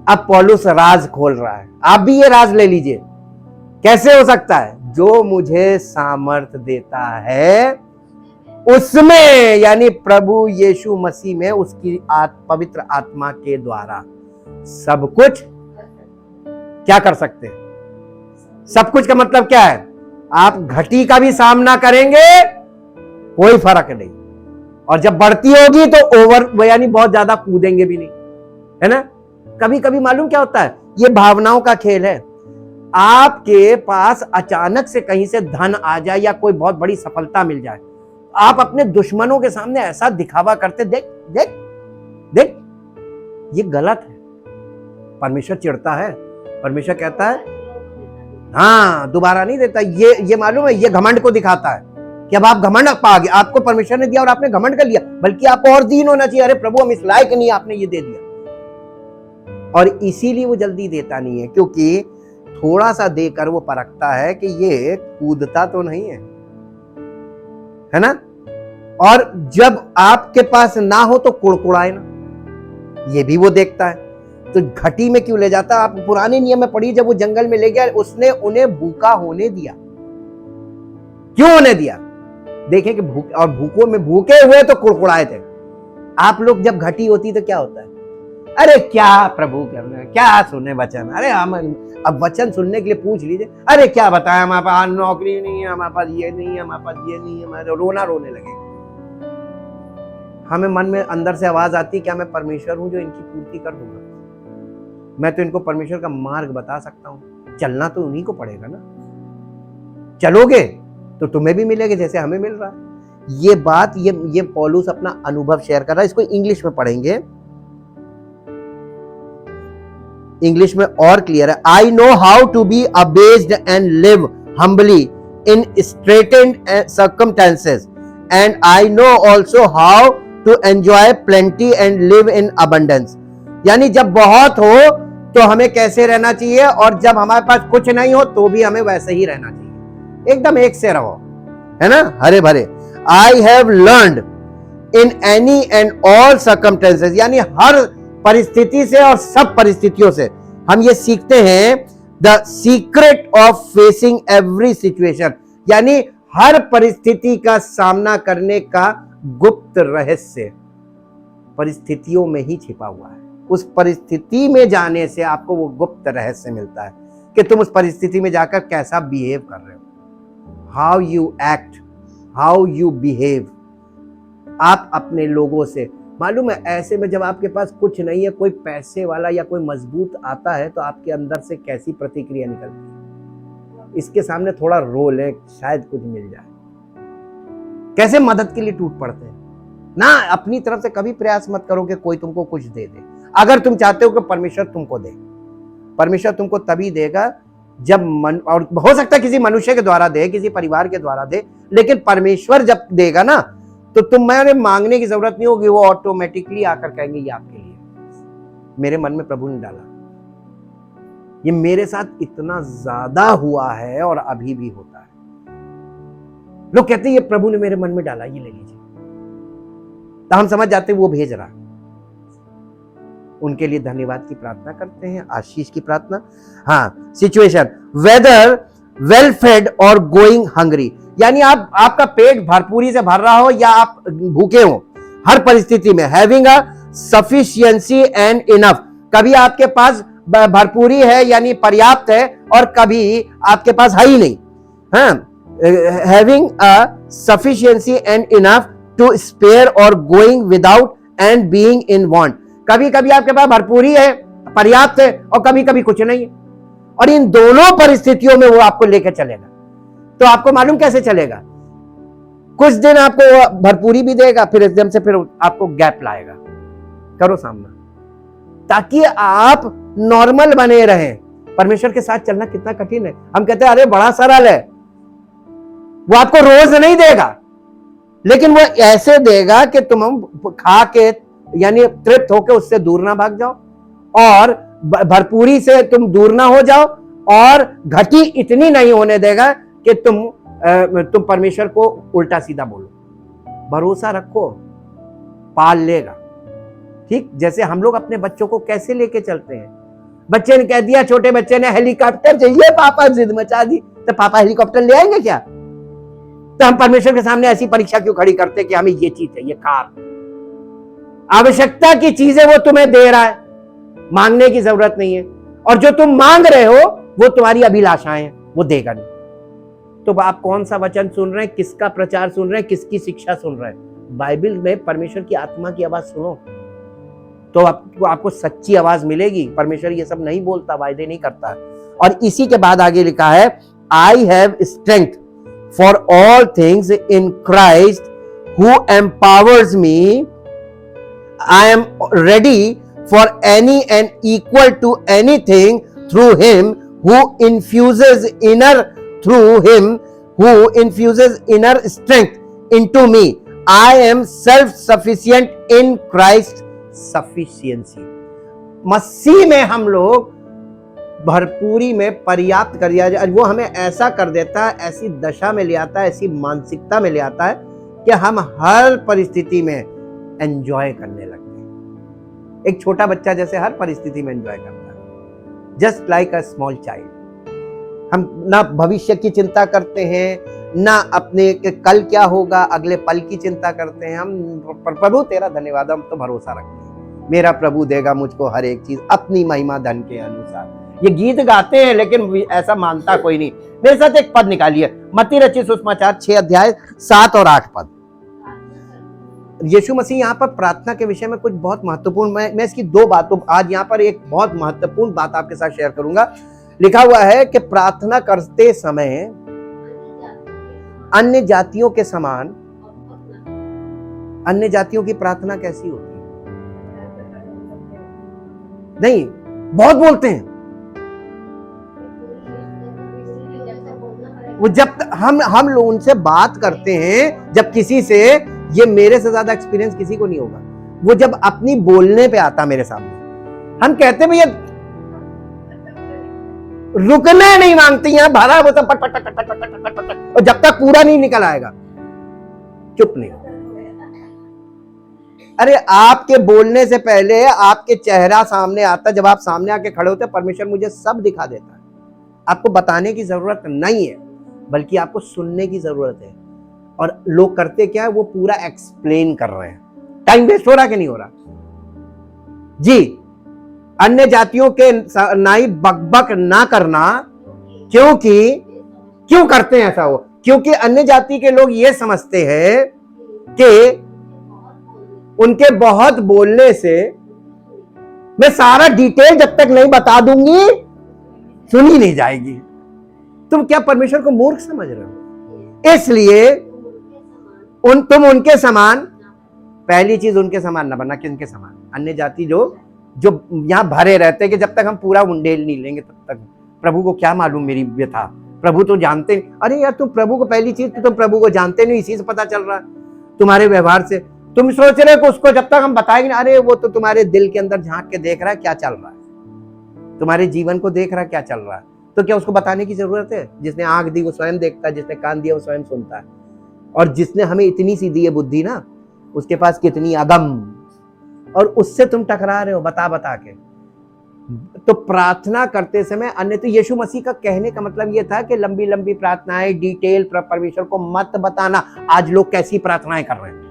अब पौलुस राज खोल रहा है, आप भी ये राज ले लीजिए। कैसे हो सकता है? जो मुझे सामर्थ देता है उसमें, यानी प्रभु यीशु मसीह में, उसकी पवित्र आत्मा के द्वारा सब कुछ क्या कर सकते हैं। सब कुछ का मतलब क्या है? आप घटी का भी सामना करेंगे, कोई फर्क नहीं, और जब बढ़ती होगी तो ओवर, यानी बहुत ज्यादा कूदेंगे भी नहीं, है ना। कभी कभी मालूम क्या होता है, ये भावनाओं का खेल है। आपके पास अचानक से कहीं से धन आ जाए या कोई बहुत बड़ी सफलता मिल जाए, आप अपने दुश्मनों के सामने ऐसा दिखावा करते, देख देख देख, ये गलत है। परमेश्वर चिढ़ता है, परमेश्वर कहता है हाँ, दोबारा नहीं देता। ये मालूम है, ये घमंड को दिखाता है कि अब आप घमंड पा गए, आपको परमेश्वर ने दिया और आपने घमंड कर लिया, बल्कि आपको और दीन होना चाहिए। अरे प्रभु, हम इस लायक नहीं, आपने ये दे दिया। और इसीलिए वो जल्दी देता नहीं है, क्योंकि थोड़ा सा देकर वो परखता है कि ये कूदता तो नहीं है ना। और जब आपके पास ना हो तो कुड़कुड़ाए ना, ये भी वो देखता है। तो घटी में क्यों ले जाता? आप पुराने नियम में पढ़िए, जब वो जंगल में ले गया, उसने उन्हें भूखा होने दिया। क्यों होने दिया? देखें कि भूखे हुए तो कुड़कुड़ाए थे। आप लोग जब घटी होती तो क्या होता है? अरे क्या प्रभु करना, क्या सुने वचन, अरे हम अब वचन सुनने के लिए पूछ लीजिए, अरे क्या बताएं, हमारे पास नौकरी नहीं है, हमारे पास ये नहीं है, हमारे पास ये नहीं है, हमारे रोने लगेगा। हमें मन में अंदर से आवाज आती है, क्या मैं परमेश्वर हूं जो इनकी पूर्ति कर दूंगा? मैं तो इनको परमेश्वर का मार्ग बता सकता हूं, चलना तो उन्हीं को पड़ेगा ना। चलोगे तो तुम्हें भी मिलेगा जैसे हमें मिल रहा है। ये बात, ये पौलुस अपना अनुभव शेयर कर रहा है। इसको इंग्लिश में पढ़ेंगे, इंग्लिश में और क्लियर है। I know how to be abased and live humbly in straitened circumstances, and I know also how to enjoy plenty and live in abundance. यानी जब बहुत हो तो हमें कैसे रहना चाहिए, और जब हमारे पास कुछ नहीं हो तो भी हमें वैसे ही रहना चाहिए, एकदम एक से रहो, है ना, हरे भरे। I have learned in any and all circumstances, यानी हर परिस्थिति से और सब परिस्थितियों से हम ये सीखते हैं the secret of facing every situation, यानी हर परिस्थिति का सामना करने का गुप्त रहस्य परिस्थितियों में ही छिपा हुआ है। उस परिस्थिति में जाने से आपको वो गुप्त रहस्य मिलता है कि तुम उस परिस्थिति में जाकर कैसा बिहेव कर रहे हो, how you act, how you behave. आप अपने लोगों से, मालूम है, ऐसे में जब आपके पास कुछ नहीं है, कोई पैसे वाला या कोई मजबूत आता है तो आपके अंदर से कैसी प्रतिक्रिया निकलती है? इसके सामने थोड़ा रो ले, शायद कुछ मिल जाए। कैसे मदद के लिए टूट पड़ते हैं ना। अपनी तरफ से कभी प्रयास मत करो कि कोई तुमको कुछ दे दे। अगर तुम चाहते हो कि परमेश्वर तुमको दे, परमेश्वर तुमको तभी देगा जब और हो सकता है किसी मनुष्य के द्वारा दे, किसी परिवार के द्वारा दे, लेकिन परमेश्वर जब देगा ना, तो तुम्हारे मांगने की जरूरत नहीं होगी, वो ऑटोमेटिकली आकर कहेंगे ये आपके लिए। मेरे मन में प्रभु ने डाला, ये मेरे साथ इतना ज्यादा हुआ है और अभी भी होता है। लोग कहते हैं ये प्रभु ने मेरे मन में डाला, ये ले लीजिए, तो हम समझ जाते हैं वो भेज रहा। उनके लिए धन्यवाद की प्रार्थना करते हैं, आशीष की प्रार्थना। हाँ, सिचुएशन वेदर वेल फेड और गोइंग हंग्री, यानी आपका पेट भरपूरी से भर रहा हो या आप भूखे हो, हर परिस्थिति में having a sufficiency and enough, कभी आपके पास भरपूरी है यानी पर्याप्त है और कभी आपके पास है ही नहीं। हाँ, having a sufficiency and enough to spare और going without and being in want, कभी कभी आपके पास भरपूरी है, पर्याप्त है, और कभी कभी कुछ नहीं है, और इन दोनों परिस्थितियों में वो आपको लेकर चलेगा। तो आपको मालूम कैसे चलेगा? कुछ दिन आपको भरपूरी भी देगा, फिर एकदम से फिर आपको गैप लाएगा। करो सामना, ताकि आप नॉर्मल बने रहें। परमेश्वर के साथ चलना कितना कठिन है। हम कहते हैं अरे बड़ा सरल है, वो आपको रोज नहीं देगा, लेकिन वो ऐसे देगा कि तुम खा के यानी तृप्त होकर उससे दूर ना भाग जाओ, और भरपूरी से तुम दूर ना हो जाओ, और घटी इतनी नहीं होने देगा कि तुम परमेश्वर को उल्टा सीधा बोलो। भरोसा रखो, पाल लेगा। ठीक, जैसे हम लोग अपने बच्चों को कैसे लेके चलते हैं। बच्चे ने कह दिया, छोटे बच्चे ने हेलीकॉप्टर चाहिए, पापा जिद मचा दी, तो पापा हेलीकॉप्टर ले आएंगे क्या? तो हम परमेश्वर के सामने ऐसी परीक्षा क्यों खड़ी करते कि हमें ये चीज चाहिए? कार, आवश्यकता की चीजें वो तुम्हें दे रहा है, मांगने की जरूरत नहीं है। और जो तुम मांग रहे हो वो तुम्हारी अभिलाषाएं हैं, वो देगा नहीं। तो आप कौन सा वचन सुन रहे हैं, किसका प्रचार सुन रहे हैं, किसकी शिक्षा सुन रहे हैं? बाइबल में परमेश्वर की आत्मा की आवाज सुनो, तो आपको सच्ची आवाज मिलेगी। परमेश्वर ये सब नहीं बोलता, वायदे नहीं करता। और इसी के बाद आगे लिखा है, I have strength for all things in Christ who empowers me, I am ready for any and equal to anything through him who infuses inner strength into me. I am self-sufficient in Christ's sufficiency. मसीह में हम लोग भरपूरी में पर्याप्त कर दिया जाए। वो हमें ऐसा कर देता है, ऐसी दशा में ले आता है, ऐसी मानसिकता में ले आता है कि हम हर परिस्थिति में एंजॉय करने लगते हैं। एक छोटा बच्चा जैसे हर परिस्थिति में एंजॉय करता है, just like a small child. हम ना भविष्य की चिंता करते हैं, ना अपने कल क्या होगा, अगले पल की चिंता करते हैं। हम प्रभु तेरा धन्यवाद, हम तो भरोसा रखते हैं, मेरा प्रभु देगा मुझको हर एक चीज अपनी महिमा धन के अनुसार। ये गीत गाते हैं लेकिन ऐसा मानता कोई नहीं। मेरे साथ एक पद निकालिए, मत्ती रचित सुसमाचार 6 अध्याय 7 और 8 पद। यीशु मसीह यहाँ पर प्रार्थना के विषय में कुछ बहुत महत्वपूर्ण, मैं इसकी 2 बातों, आज यहाँ पर एक बहुत महत्वपूर्ण बात आपके साथ शेयर करूंगा। लिखा हुआ है कि प्रार्थना करते समय अन्य जातियों के समान। अन्य जातियों की प्रार्थना कैसी होती है? नहीं, बहुत बोलते हैं वो। जब हम लोग उनसे बात करते हैं, जब किसी से, ये मेरे से ज्यादा एक्सपीरियंस किसी को नहीं होगा, वो जब अपनी बोलने पे आता मेरे सामने, हम कहते हैं भैया रुकना नहीं मांगती हैं, भरा वो सब पट पट पट पट पट पट पट, और जब तक पूरा नहीं निकल आएगा चुप नहीं। अरे आपके बोलने से पहले आपके चेहरा सामने आता, जब आप सामने आके खड़े होते, परमेश्वर मुझे सब दिखा देता है। आपको बताने की जरूरत नहीं है, बल्कि आपको सुनने की जरूरत है। और लोग करते क्या है, वो पूरा एक्सप्लेन कर रहे हैं। टाइम वेस्ट हो रहा कि नहीं हो रहा जी? अन्य जातियों के नाई बकबक ना करना, क्यों करते हैं ऐसा? वो क्योंकि अन्य जाति के लोग ये समझते हैं कि उनके बहुत बोलने से, मैं सारा डिटेल जब तक नहीं बता दूंगी सुनी नहीं जाएगी। तुम क्या परमेश्वर को मूर्ख समझ रहे हो? इसलिए तुम उनके समान, पहली चीज उनके समान ना बनना। किनके समान? अन्य जाति जो यहां भरे रहते हैं कि जब तक हम पूरा उंडेल नहीं लेंगे तब तक प्रभु को क्या मालूम मेरी व्यथा, प्रभु तो जानते। अरे यार, तुम प्रभु को, पहली चीज तो तुम प्रभु को जानते नहीं, इसी से पता चल रहा है। तुम्हारे व्यवहार से। तुम सोच रहे हो कि उसको जब तक हम बताएंगे ना, अरे वो तो तुम्हारे दिल के अंदर झांक के देख रहा है क्या चल रहा है, तुम्हारे जीवन को देख रहा है क्या चल रहा है, तो क्या उसको बताने की जरूरत है? जिसने आंख दी वो स्वयं देखता है, जिसने कान दिया वो स्वयं सुनता है, और जिसने हमें इतनी सी दी है बुद्धि ना, उसके पास कितनी अगम, और उससे तुम टकरा रहे हो बता बता के। तो प्रार्थना करते समय अन्य, तो यीशु मसीह का कहने का मतलब यह था कि लंबी लंबी प्रार्थनाएं, डिटेल परमेश्वर को मत बताना। आज लोग कैसी प्रार्थनाएं कर रहे हैं।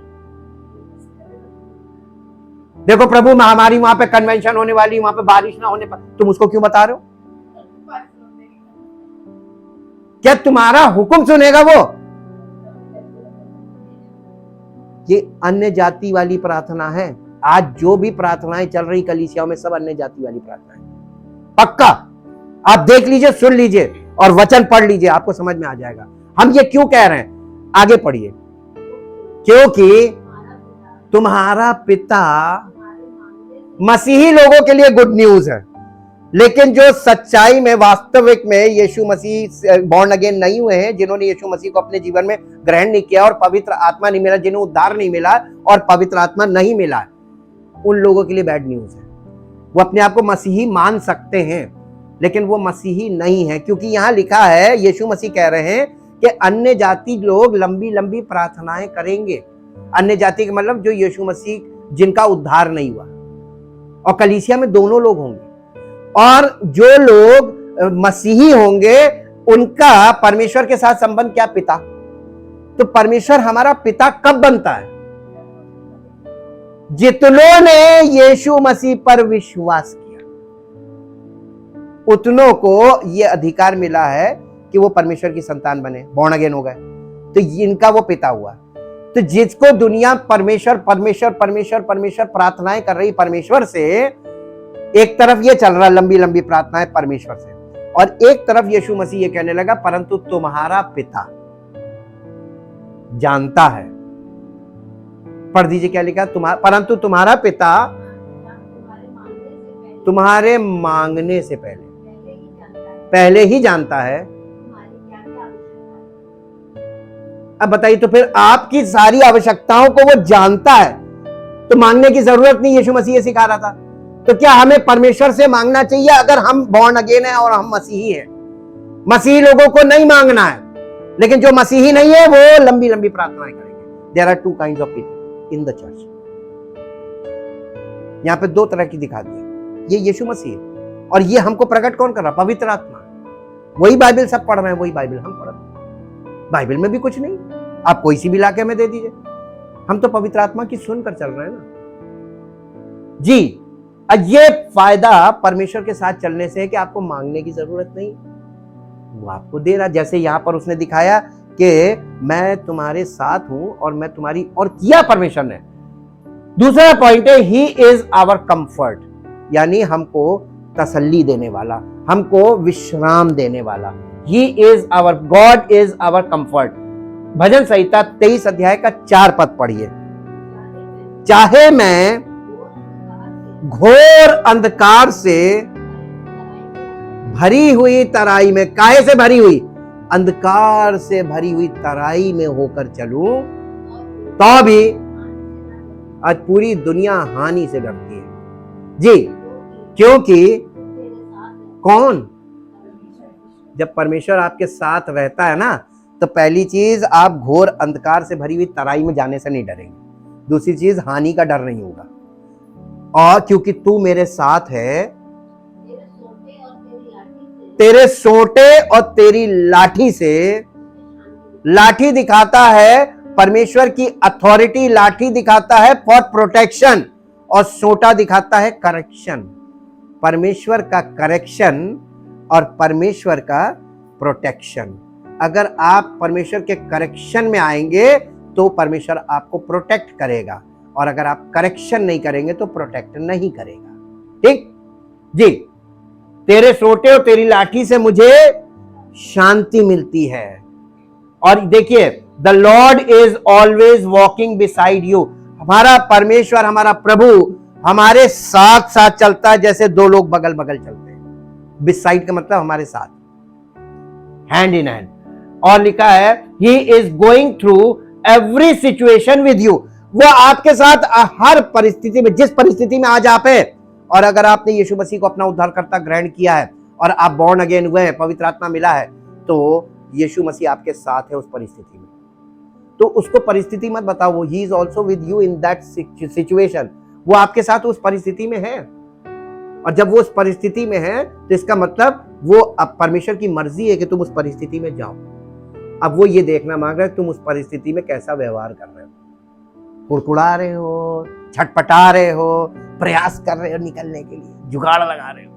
देखो प्रभु महामारी वहां पे कन्वेंशन होने वाली, वहां पे बारिश ना होने पर, तुम उसको क्यों बता रहे हो? क्या तुम्हारा हुक्म सुनेगा वो? ये अन्य जाति वाली प्रार्थना है। आज जो भी प्रार्थनाएं चल रही कलीसियाओं में, सब अन्य जाति वाली प्रार्थनाएं। पक्का आप देख लीजिए, सुन लीजिए और वचन पढ़ लीजिए, आपको समझ में आ जाएगा हम ये क्यों कह रहे हैं। आगे पढ़िए। क्योंकि तुम्हारा पिता, मसीही लोगों के लिए गुड न्यूज है, लेकिन जो सच्चाई में वास्तविक में यीशु मसीह बॉर्न अगेन नहीं हुए हैं, जिन्होंने यीशु मसीह को अपने जीवन में ग्रहण नहीं किया और पवित्र आत्मा नहीं मिला, जिन्हें उद्धार नहीं मिला और पवित्र आत्मा नहीं मिला, उन लोगों के लिए बैड न्यूज है। वो अपने आप को मसीही मान सकते हैं, लेकिन वो मसीही नहीं है, क्योंकि यहां लिखा है, यीशु मसीह कह रहे हैं कि अन्य जाति लोग लंबी लंबी प्रार्थनाएं करेंगे। अन्य जाति का मतलब जो यीशु मसीह जिनका उद्धार नहीं हुआ, और कलीसिया में दोनों लोग होंगे, और जो लोग मसीही होंगे उनका परमेश्वर के साथ संबंध क्या? पिता। तो परमेश्वर हमारा पिता कब बनता है? जितनों ने यीशु मसीह पर विश्वास किया, उतनों को यह अधिकार मिला है कि वो परमेश्वर की संतान बने, बॉर्न अगेन हो गए, तो इनका वो पिता हुआ। तो जिसको दुनिया परमेश्वर परमेश्वर परमेश्वर परमेश्वर प्रार्थनाएं कर रही परमेश्वर से, एक तरफ ये चल रहा लंबी लंबी प्रार्थनाएं परमेश्वर से, और एक तरफ यीशु मसीह ये कहने लगा, परंतु तुम्हारा पिता जानता है। पढ़ दीजिए क्या लिखा, परंतु तुम्हारा पिता तुम्हारे मांगने से पहले ही जानता है। अब बताइए, तो फिर आपकी सारी आवश्यकताओं को वो जानता है, तो मांगने की जरूरत नहीं। यीशु मसीह ये सिखा रहा था। तो क्या हमें परमेश्वर से मांगना चाहिए अगर हम बॉर्न अगेन है और हम मसीही हैं? मसीही लोगों को नहीं मांगना है, लेकिन जो मसीही नहीं है वो लंबी लंबी प्रार्थनाएं करेंगे। There are two kinds of people in the church. यहां पे दो तरह की दिखा दिया, ये यीशु मसीह, और ये हमको प्रकट कौन कर रहा? पवित्र आत्मा। वही बाइबल सब पढ़ रहे हैं, वही बाइबल हम पढ़ रहे हैं। बाइबल में भी कुछ नहीं, आप कोई सी भी इलाके में दे दीजिए, हम तो पवित्र आत्मा की सुनकर चल रहे हैं ना जी। ये फायदा परमेश्वर के साथ चलने से है कि आपको मांगने की जरूरत नहीं, वो आपको दे रहा। जैसे यहां पर उसने दिखाया कि मैं तुम्हारे साथ हूं और मैं तुम्हारी, और किया परमेश्वर ने। दूसरा पॉइंट है, ही इज आवर कंफर्ट, यानी हमको तसल्ली देने वाला, हमको विश्राम देने वाला। He is our, God is our comfort. भजन संहिता 23 अध्याय का 4 पद पढ़िए। चाहे मैं घोर अंधकार से भरी हुई तराई में, काहे से भरी हुई? अंधकार से भरी हुई तराई में होकर चलूं, तो भी आज पूरी दुनिया हानि से डरती है जी। क्योंकि कौन? जब परमेश्वर आपके साथ रहता है ना, तो पहली चीज आप घोर अंधकार से भरी हुई तराई में जाने से नहीं डरेंगे। दूसरी चीज, हानि का डर नहीं होगा। और क्योंकि तू मेरे साथ है, तेरे सोंटे और तेरी लाठी से, लाठी दिखाता है परमेश्वर की अथॉरिटी, लाठी दिखाता है फॉर प्रोटेक्शन, और सोंटा दिखाता है करेक्शन। परमेश्वर का करेक्शन और परमेश्वर का प्रोटेक्शन। अगर आप परमेश्वर के करेक्शन में आएंगे तो परमेश्वर आपको प्रोटेक्ट करेगा, और अगर आप करेक्शन नहीं करेंगे तो प्रोटेक्ट नहीं करेगा। ठीक जी। तेरे सोटे और तेरी लाठी से मुझे शांति मिलती है। और देखिए, the Lord is always walking beside you. हमारा परमेश्वर, हमारा प्रभु हमारे साथ साथ चलता है, जैसे दो लोग बगल बगल चलते हैं। बिसाइड का मतलब हमारे साथ, हैंड इन हैंड। और लिखा है, he is going through every situation with you. वो आपके साथ हर परिस्थिति में, जिस परिस्थिति में आज आप हैं, और अगर आपने यीशु मसीह को अपना उद्धारकर्ता ग्रहण किया है और आप बॉर्न अगेन हुए हैं, पवित्र आत्मा मिला है, तो यीशु मसीह आपके साथ है उस परिस्थिति में। तो उसको परिस्थिति मत बताओ, he is also with you in that situation. वो आपके साथ उस परिस्थिति में है, और जब वो उस परिस्थिति में है तो इसका मतलब वो अब परमेश्वर की मर्जी है कि तुम उस परिस्थिति में जाओ। अब वो ये देखना मांग रहे हो तुम उस परिस्थिति में कैसा व्यवहार कर रहे हो, कुड़कुड़ा रहे हो, छटपटा रहे हो, प्रयास कर रहे हो निकलने के लिए, जुगाड़ लगा रहे हो।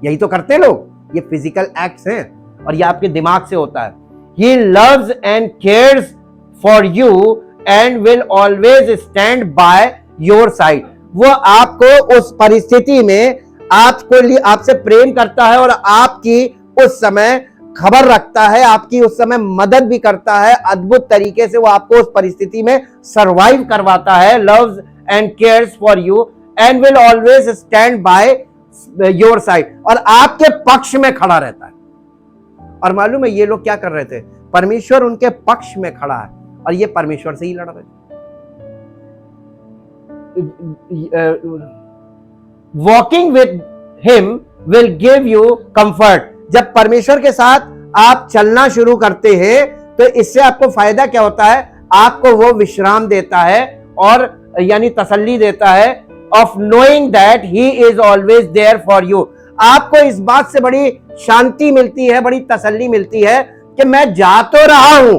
यही तो करते लोग, ये फिजिकल एक्ट्स हैं और ये आपके दिमाग से होता है। He loves and cares for you and will always stand by your side। वो आपको उस परिस्थिति में आपसे प्रेम करता है और आपकी उस समय खबर रखता है, आपकी उस समय मदद भी करता है, अद्भुत तरीके से वो आपको उस परिस्थिति में सरवाइव करवाता है। loves and cares for you and will always stand by your side, और आपके पक्ष में खड़ा रहता है। और मालूम है ये लोग क्या कर रहे थे, परमेश्वर उनके पक्ष में खड़ा है और ये परमेश्वर से ही लड़ रहे थे। Walking with him will give you comfort. जब परमेश्वर के साथ आप चलना शुरू करते हैं तो इससे आपको फायदा क्या होता है, आपको वो विश्राम देता है और यानी तसल्ली देता है, of knowing that he is always there for you. आपको इस बात से बड़ी शांति मिलती है, बड़ी तसल्ली मिलती है कि मैं जा तो रहा हूं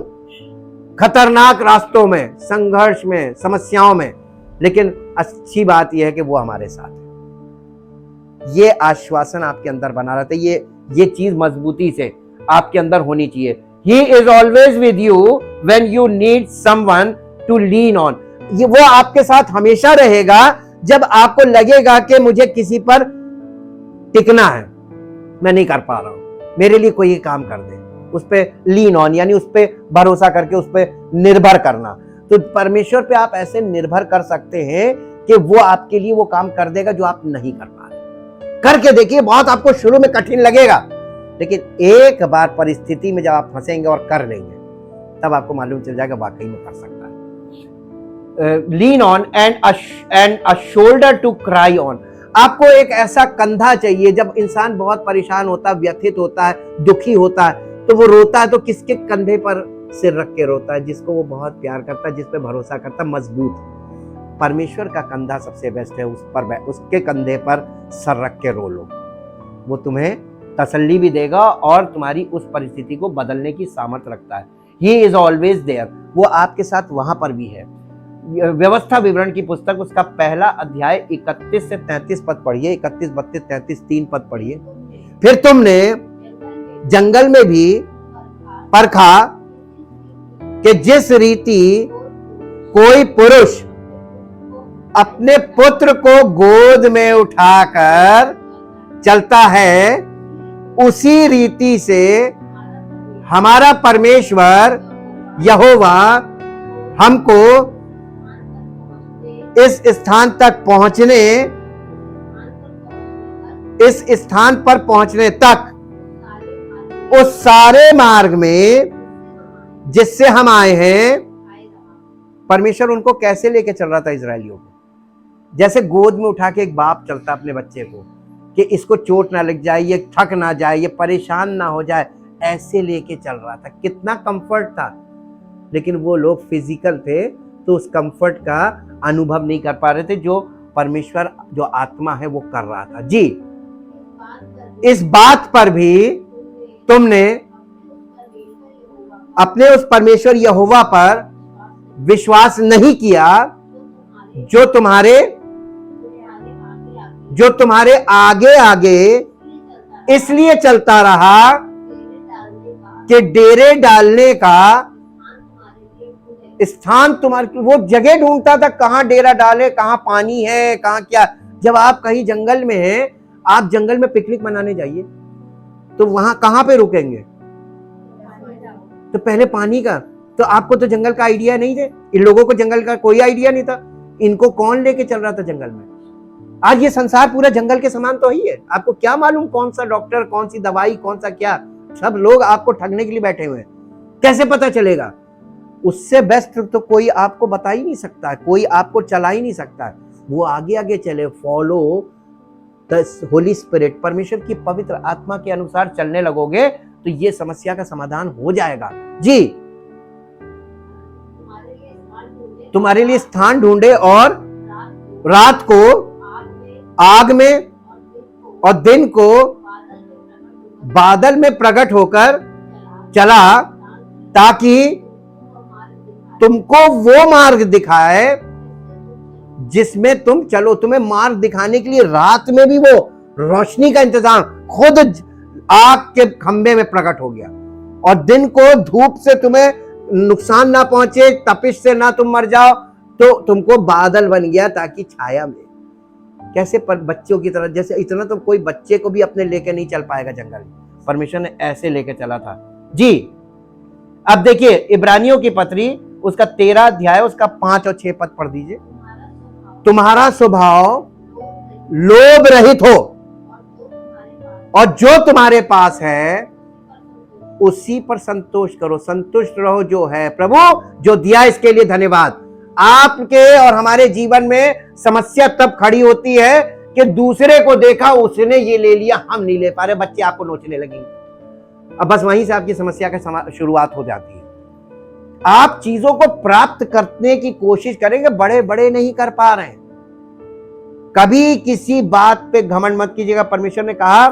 खतरनाक रास्तों में, संघर्ष में, समस्याओं में, लेकिन अच्छी बात यह है कि वो हमारे साथ है। ये आश्वासन आपके अंदर बना रहता है, ये चीज मजबूती से आपके अंदर होनी चाहिए। He is always with you when you need someone to lean on। ये वो आपके साथ हमेशा रहेगा जब आपको लगेगा कि मुझे किसी पर टिकना है, मैं नहीं कर पा रहा हूं, मेरे लिए कोई काम कर दे, उस पर लीन ऑन यानी उस पर भरोसा करके उस पर निर्भर करना। तो परमेश्वर पे आप ऐसे निर्भर कर सकते हैं कि वो आपके लिए वो काम कर देगा जो आप नहीं कर पा रहे। करके देखिए, बहुत आपको शुरू में कठिन लगेगा, लेकिन एक बार परिस्थिति में जब आप फंसेंगे और कर लेंगे तब आपको मालूम चल जाएगा वाकई में कर सकता है। Lean on and a shoulder to cry on. आपको एक ऐसा कंधा चाहिए। जब इंसान बहुत परेशान होता है, व्यथित होता है, दुखी होता है, तो वो रोता है तो किसके कंधे पर सिर रख के रोता है? जिसको वो बहुत प्यार करता है, जिस पे भरोसा करता है, मजबूत। परमेश्वर का कंधा सबसे बेस्ट है, उस पर उसके कंधे पर सर रख के रो लो, वो तुम्हें तसल्ली भी देगा और तुम्हारी उस परिस्थिति को बदलने की सामर्थ्य रखता है। He is always there। वो आपके साथ वहां पर भी है। व्यवस्था विवरण की पुस्तक, उसका पहला अध्याय 31 से 33 पद पढ़िए, 31, 32, 33 3 पद पढ़िए। फिर तुमने जंगल में भी परखा कि जिस रीति कोई पुरुष अपने पुत्र को गोद में उठाकर चलता है, उसी रीति से हमारा परमेश्वर यहोवा हमको इस स्थान पर पहुंचने तक उस सारे मार्ग में जिससे हम आए हैं। परमेश्वर उनको कैसे लेके चल रहा था इजरायलियों को? जैसे गोद में उठा के एक बाप चलता अपने बच्चे को कि इसको चोट ना लग जाए, ये थक ना जाए, ये परेशान ना हो जाए, ऐसे लेके चल रहा था। कितना कंफर्ट था। लेकिन वो लोग फिजिकल थे तो उस कंफर्ट का अनुभव नहीं कर पा रहे थे जो परमेश्वर, जो आत्मा है, वो कर रहा था। जी, इस बात पर भी तुमने अपने उस परमेश्वर यहोवा पर विश्वास नहीं किया जो तुम्हारे आगे आगे इसलिए चलता रहा कि डेरे डालने का स्थान तुम्हारे, वो जगह ढूंढता था कहां डेरा डाले, कहां पानी है, कहां क्या। जब आप कहीं जंगल में हैं, आप जंगल में पिकनिक मनाने जाइए तो वहां कहां पे रुकेंगे? तो पहले पानी का, तो आपको तो जंगल का आइडिया नहीं थे, इन लोगों को जंगल का कोई आइडिया नहीं था। इनको कौन लेके चल रहा था जंगल में? आज ये संसार पूरा जंगल के समान तो ही है। आपको क्या मालूम कौन सा डॉक्टर, कौन सी दवाई, कौन सा क्या? सब लोग आपको ठगने के लिए बैठे हुए हैं। कैसे पता चलेगा? उससे बेस्ट तो कोई आपको बता ही नहीं सकता है, कोई आपको चला ही नहीं सकता है। वो आगे आगे चले, फॉलो द होली स्पिरिट, परमेश्वर की पवित्र आत्मा के अनुसार चलने लगोगे तो ये समस्या का समाधान हो जाएगा। जी, तुम्हारे लिए स्थान ढूंढे और रात को आग में और दिन को बादल में प्रकट होकर चला, ताकि तुमको वो मार्ग दिखाए जिसमें तुम चलो। तुम्हें मार्ग दिखाने के लिए रात में भी वो रोशनी का इंतजाम खुद आग के खंबे में प्रकट हो गया, और दिन को धूप से तुम्हें नुकसान ना पहुंचे, तपिश से ना तुम मर जाओ, तो तुमको बादल बन गया ताकि छाया में। कैसे बच्चों की तरह, जैसे इतना तो कोई बच्चे को भी अपने लेके नहीं चल पाएगा जंगल, परमेश्वर ने ऐसे लेके चला था। जी, अब देखिए इब्रानियों की पत्री उसका 13 अध्याय उसका 5 और 6 पद पढ़ दीजिए। तुम्हारा स्वभाव लोभ रहित हो, और जो तुम्हारे पास है उसी पर संतोष करो। संतुष्ट रहो जो है, प्रभु जो दिया इसके लिए धन्यवाद। आपके और हमारे जीवन में समस्या तब खड़ी होती है कि दूसरे को देखा, उसने ये ले लिया, हम नहीं ले पा रहे, बच्चे आपको नोचने लगेंगे। अब बस वहीं से आपकी समस्या की शुरुआत हो जाती है। आप चीजों को प्राप्त करने की कोशिश करेंगे, बड़े बड़े नहीं कर पा रहे हैं। कभी किसी बात पे घमंड मत कीजिएगा। परमेश्वर ने कहा,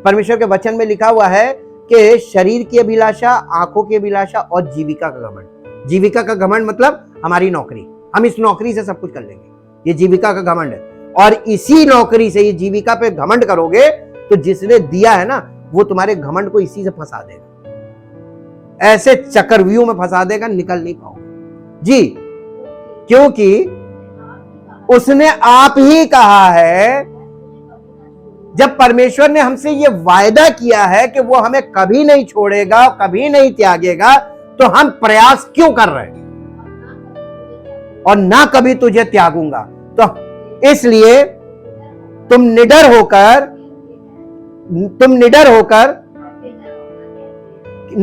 परमेश्वर के वचन में लिखा हुआ है कि शरीर की अभिलाषा, आंखों की अभिलाषा और जीविका का घमंड। जीविका का घमंड मतलब हमारी नौकरी, हम इस नौकरी से सब कुछ कर लेंगे, ये जीविका का घमंड है। और इसी नौकरी से, ये जीविका पे घमंड करोगे तो जिसने दिया है ना, वो तुम्हारे घमंड को इसी से फंसा देगा, ऐसे चक्रव्यूह में फंसा देगा, निकल नहीं पाओगे। जी, क्योंकि उसने आप ही कहा है, जब परमेश्वर ने हमसे ये वायदा किया है कि वो हमें कभी नहीं छोड़ेगा, कभी नहीं त्यागेगा, तो हम प्रयास क्यों कर रहे हैं? और ना कभी तुझे त्यागूंगा। तो इसलिए तुम निडर होकर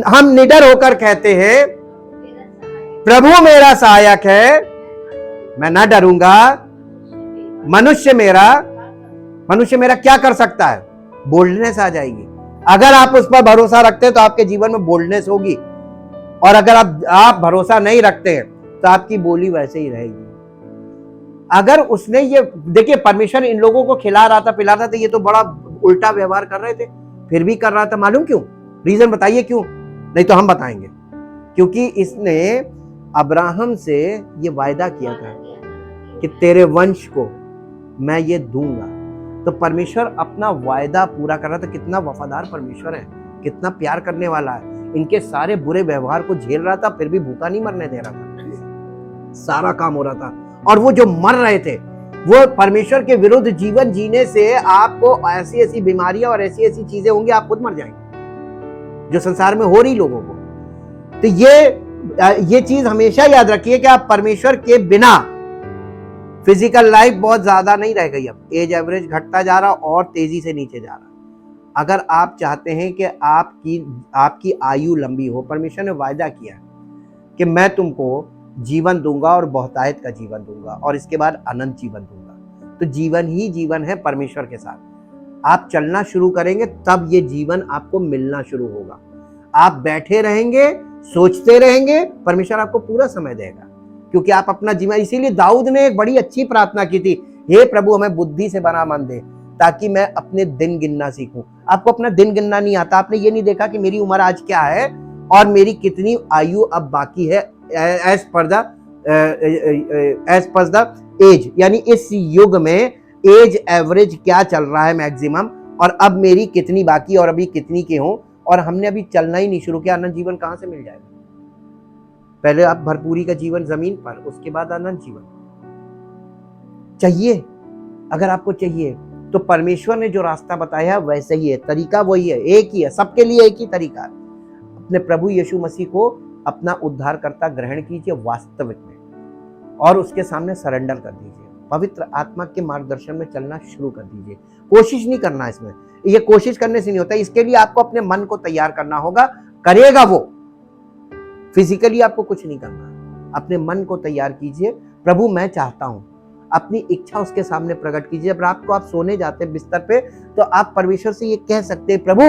हम निडर होकर कहते हैं, प्रभु मेरा सहायक है, मैं ना डरूंगा। मनुष्य मेरा क्या कर सकता है? बोल्डनेस आ जाएगी। अगर आप उस पर भरोसा रखते हैं तो आपके जीवन में बोल्डनेस होगी, और अगर आप भरोसा नहीं रखते हैं तो आपकी बोली वैसे ही रहेगी। अगर उसने ये, देखिए परमेश्वर इन लोगों को खिला रहा था, पिला रहा था, ये तो बड़ा उल्टा व्यवहार कर रहे थे, फिर भी कर रहा था। मालूम क्यों? रीजन बताइए क्यों? नहीं तो हम बताएंगे। क्योंकि इसने अब्राहम से ये वायदा किया था कि तेरे वंश को मैं ये दूंगा। तो परमेश्वर अपना वायदा पूरा कर रहा था। कितना वफादार परमेश्वर है, कितना प्यार करने वाला है। इनके सारे बुरे व्यवहार को झेल रहा था, फिर भी भूखा नहीं मरने दे रहा था, सारा काम हो रहा था। और वो जो मर रहे थे, वो परमेश्वर के विरुद्ध जीवन जीने से आपको ऐसी ऐसी बीमारियां और ऐसी ऐसी चीजें होंगी, आप खुद मर जाएंगे, जो संसार में हो रही लोगों को। तो ये चीज हमेशा याद रखिए कि आप परमेश्वर के बिना, फिजिकल लाइफ बहुत ज्यादा नहीं रह गई, अब एज एवरेज घटता जा रहा और तेजी से नीचे जा रहा। अगर आप चाहते हैं कि आपकी आयु लंबी हो, परमेश्वर ने वायदा किया कि मैं तुमको जीवन दूंगा और बहुतायत का जीवन दूंगा, और इसके बाद अनंत जीवन दूंगा। तो जीवन ही जीवन है परमेश्वर के साथ। आप चलना शुरू करेंगे तब ये जीवन आपको मिलना शुरू होगा। आप बैठे रहेंगे, सोचते रहेंगे, परमेश्वर आपको पूरा समय देगा, क्योंकि आप अपना जीवन। इसीलिए दाऊद ने एक बड़ी अच्छी प्रार्थना की थी, हे प्रभु हमें बुद्धि से बना मन दे, ताकि मैं अपने दिन गिनना सीखूं। आपको अपना दिन गिनना नहीं आता, आपने ये नहीं देखा कि मेरी उम्र आज क्या है और मेरी कितनी आयु अब बाकी है, एज पर द एज, यानी इस युग में एज एवरेज क्या चल रहा है मैक्सिमम, और अब मेरी कितनी बाकी और अभी कितनी के हों, और हमने अभी चलना ही नहीं शुरू किया। अनंत जीवन कहां से मिल जाएगा? पहले आप भरपूरी का जीवन जमीन पर, उसके बाद अनंत जीवन चाहिए। अगर आपको चाहिए तो परमेश्वर ने जो रास्ता बताया है वैसे ही है, तरीका वही है, एक ही है, सबके लिए एक ही तरीका है। अपने प्रभु यीशु मसीह को अपना उद्धारकर्ता ग्रहण कीजिए वास्तविक में, और उसके सामने सरेंडर कर दीजिए। पवित्र आत्मा के मार्गदर्शन में चलना शुरू कर दीजिए। कोशिश नहीं करना इसमें, ये कोशिश करने से नहीं होता। इसके लिए आपको अपने मन को तैयार करना होगा, करेगा वो। फिजिकली आपको कुछ नहीं करना। अपने मन को तैयार कीजिए। प्रभु मैं चाहता हूँ, अपनी इच्छा उसके सामने प्रकट कीजिए। जब रात को आप सोने जाते हैं बिस्तर पे, तो आप परमेश्वर से ये कह सकते हैं, प्रभु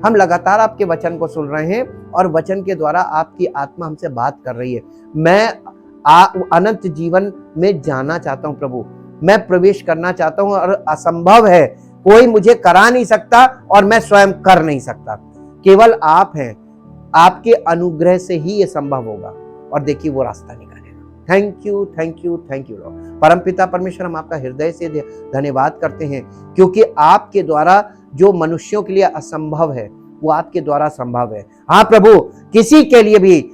हम लगातार आपके वचन को सुन रहे हैं और वचन के द्वारा आपकी आत्मा हमसे बात कर रही है। मैं अनंत जीवन में जाना चाहता हूँ प्रभु, मैं प्रवेश करना चाहता हूँ और असंभव है, कोई मुझे करा नहीं सकता और मैं स्वयं कर नहीं सकता, केवल आप हैं। आपके अनुग्रह से ही ये संभव होगा और देखिए वो रास्ता निकालेगा। Thank you, thank you, thank you Lord. परमपिता परमेश्वर, हम आपका हृदय से धन्यवाद करते हैं, क्योंकि आपके द्वारा जो मनुष्यों के लिए असंभव है वो आपके द्वारा संभव है। हाँ प्रभु, किसी के लिए भी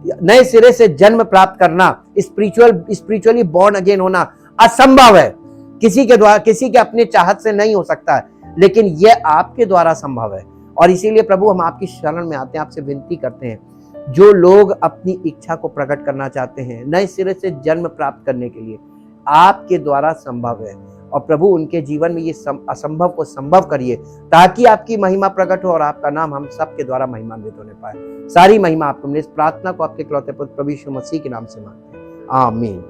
नए सिरे से जन्म प्राप्त करना, स्पिरिचुअली बॉर्न अगेन होना असंभव है। किसी के द्वारा, किसी के अपने चाहत से नहीं हो सकता है, लेकिन यह आपके द्वारा संभव है। और इसीलिए प्रभु हम आपकी शरण में आते हैं, आपसे विनती करते हैं, जो लोग अपनी इच्छा को प्रकट करना चाहते हैं नए सिरे से जन्म प्राप्त करने के लिए, आपके द्वारा संभव है। और प्रभु उनके जीवन में ये असंभव को संभव करिए, ताकि आपकी महिमा प्रकट हो और आपका नाम हम सबके द्वारा महिमान्वित होने पाए। सारी महिमा आपको मिले। इस प्रार्थना को आपके इकलौते पुत्र प्रभु यीशु मसीह के नाम से मांगते हैं, आमीन।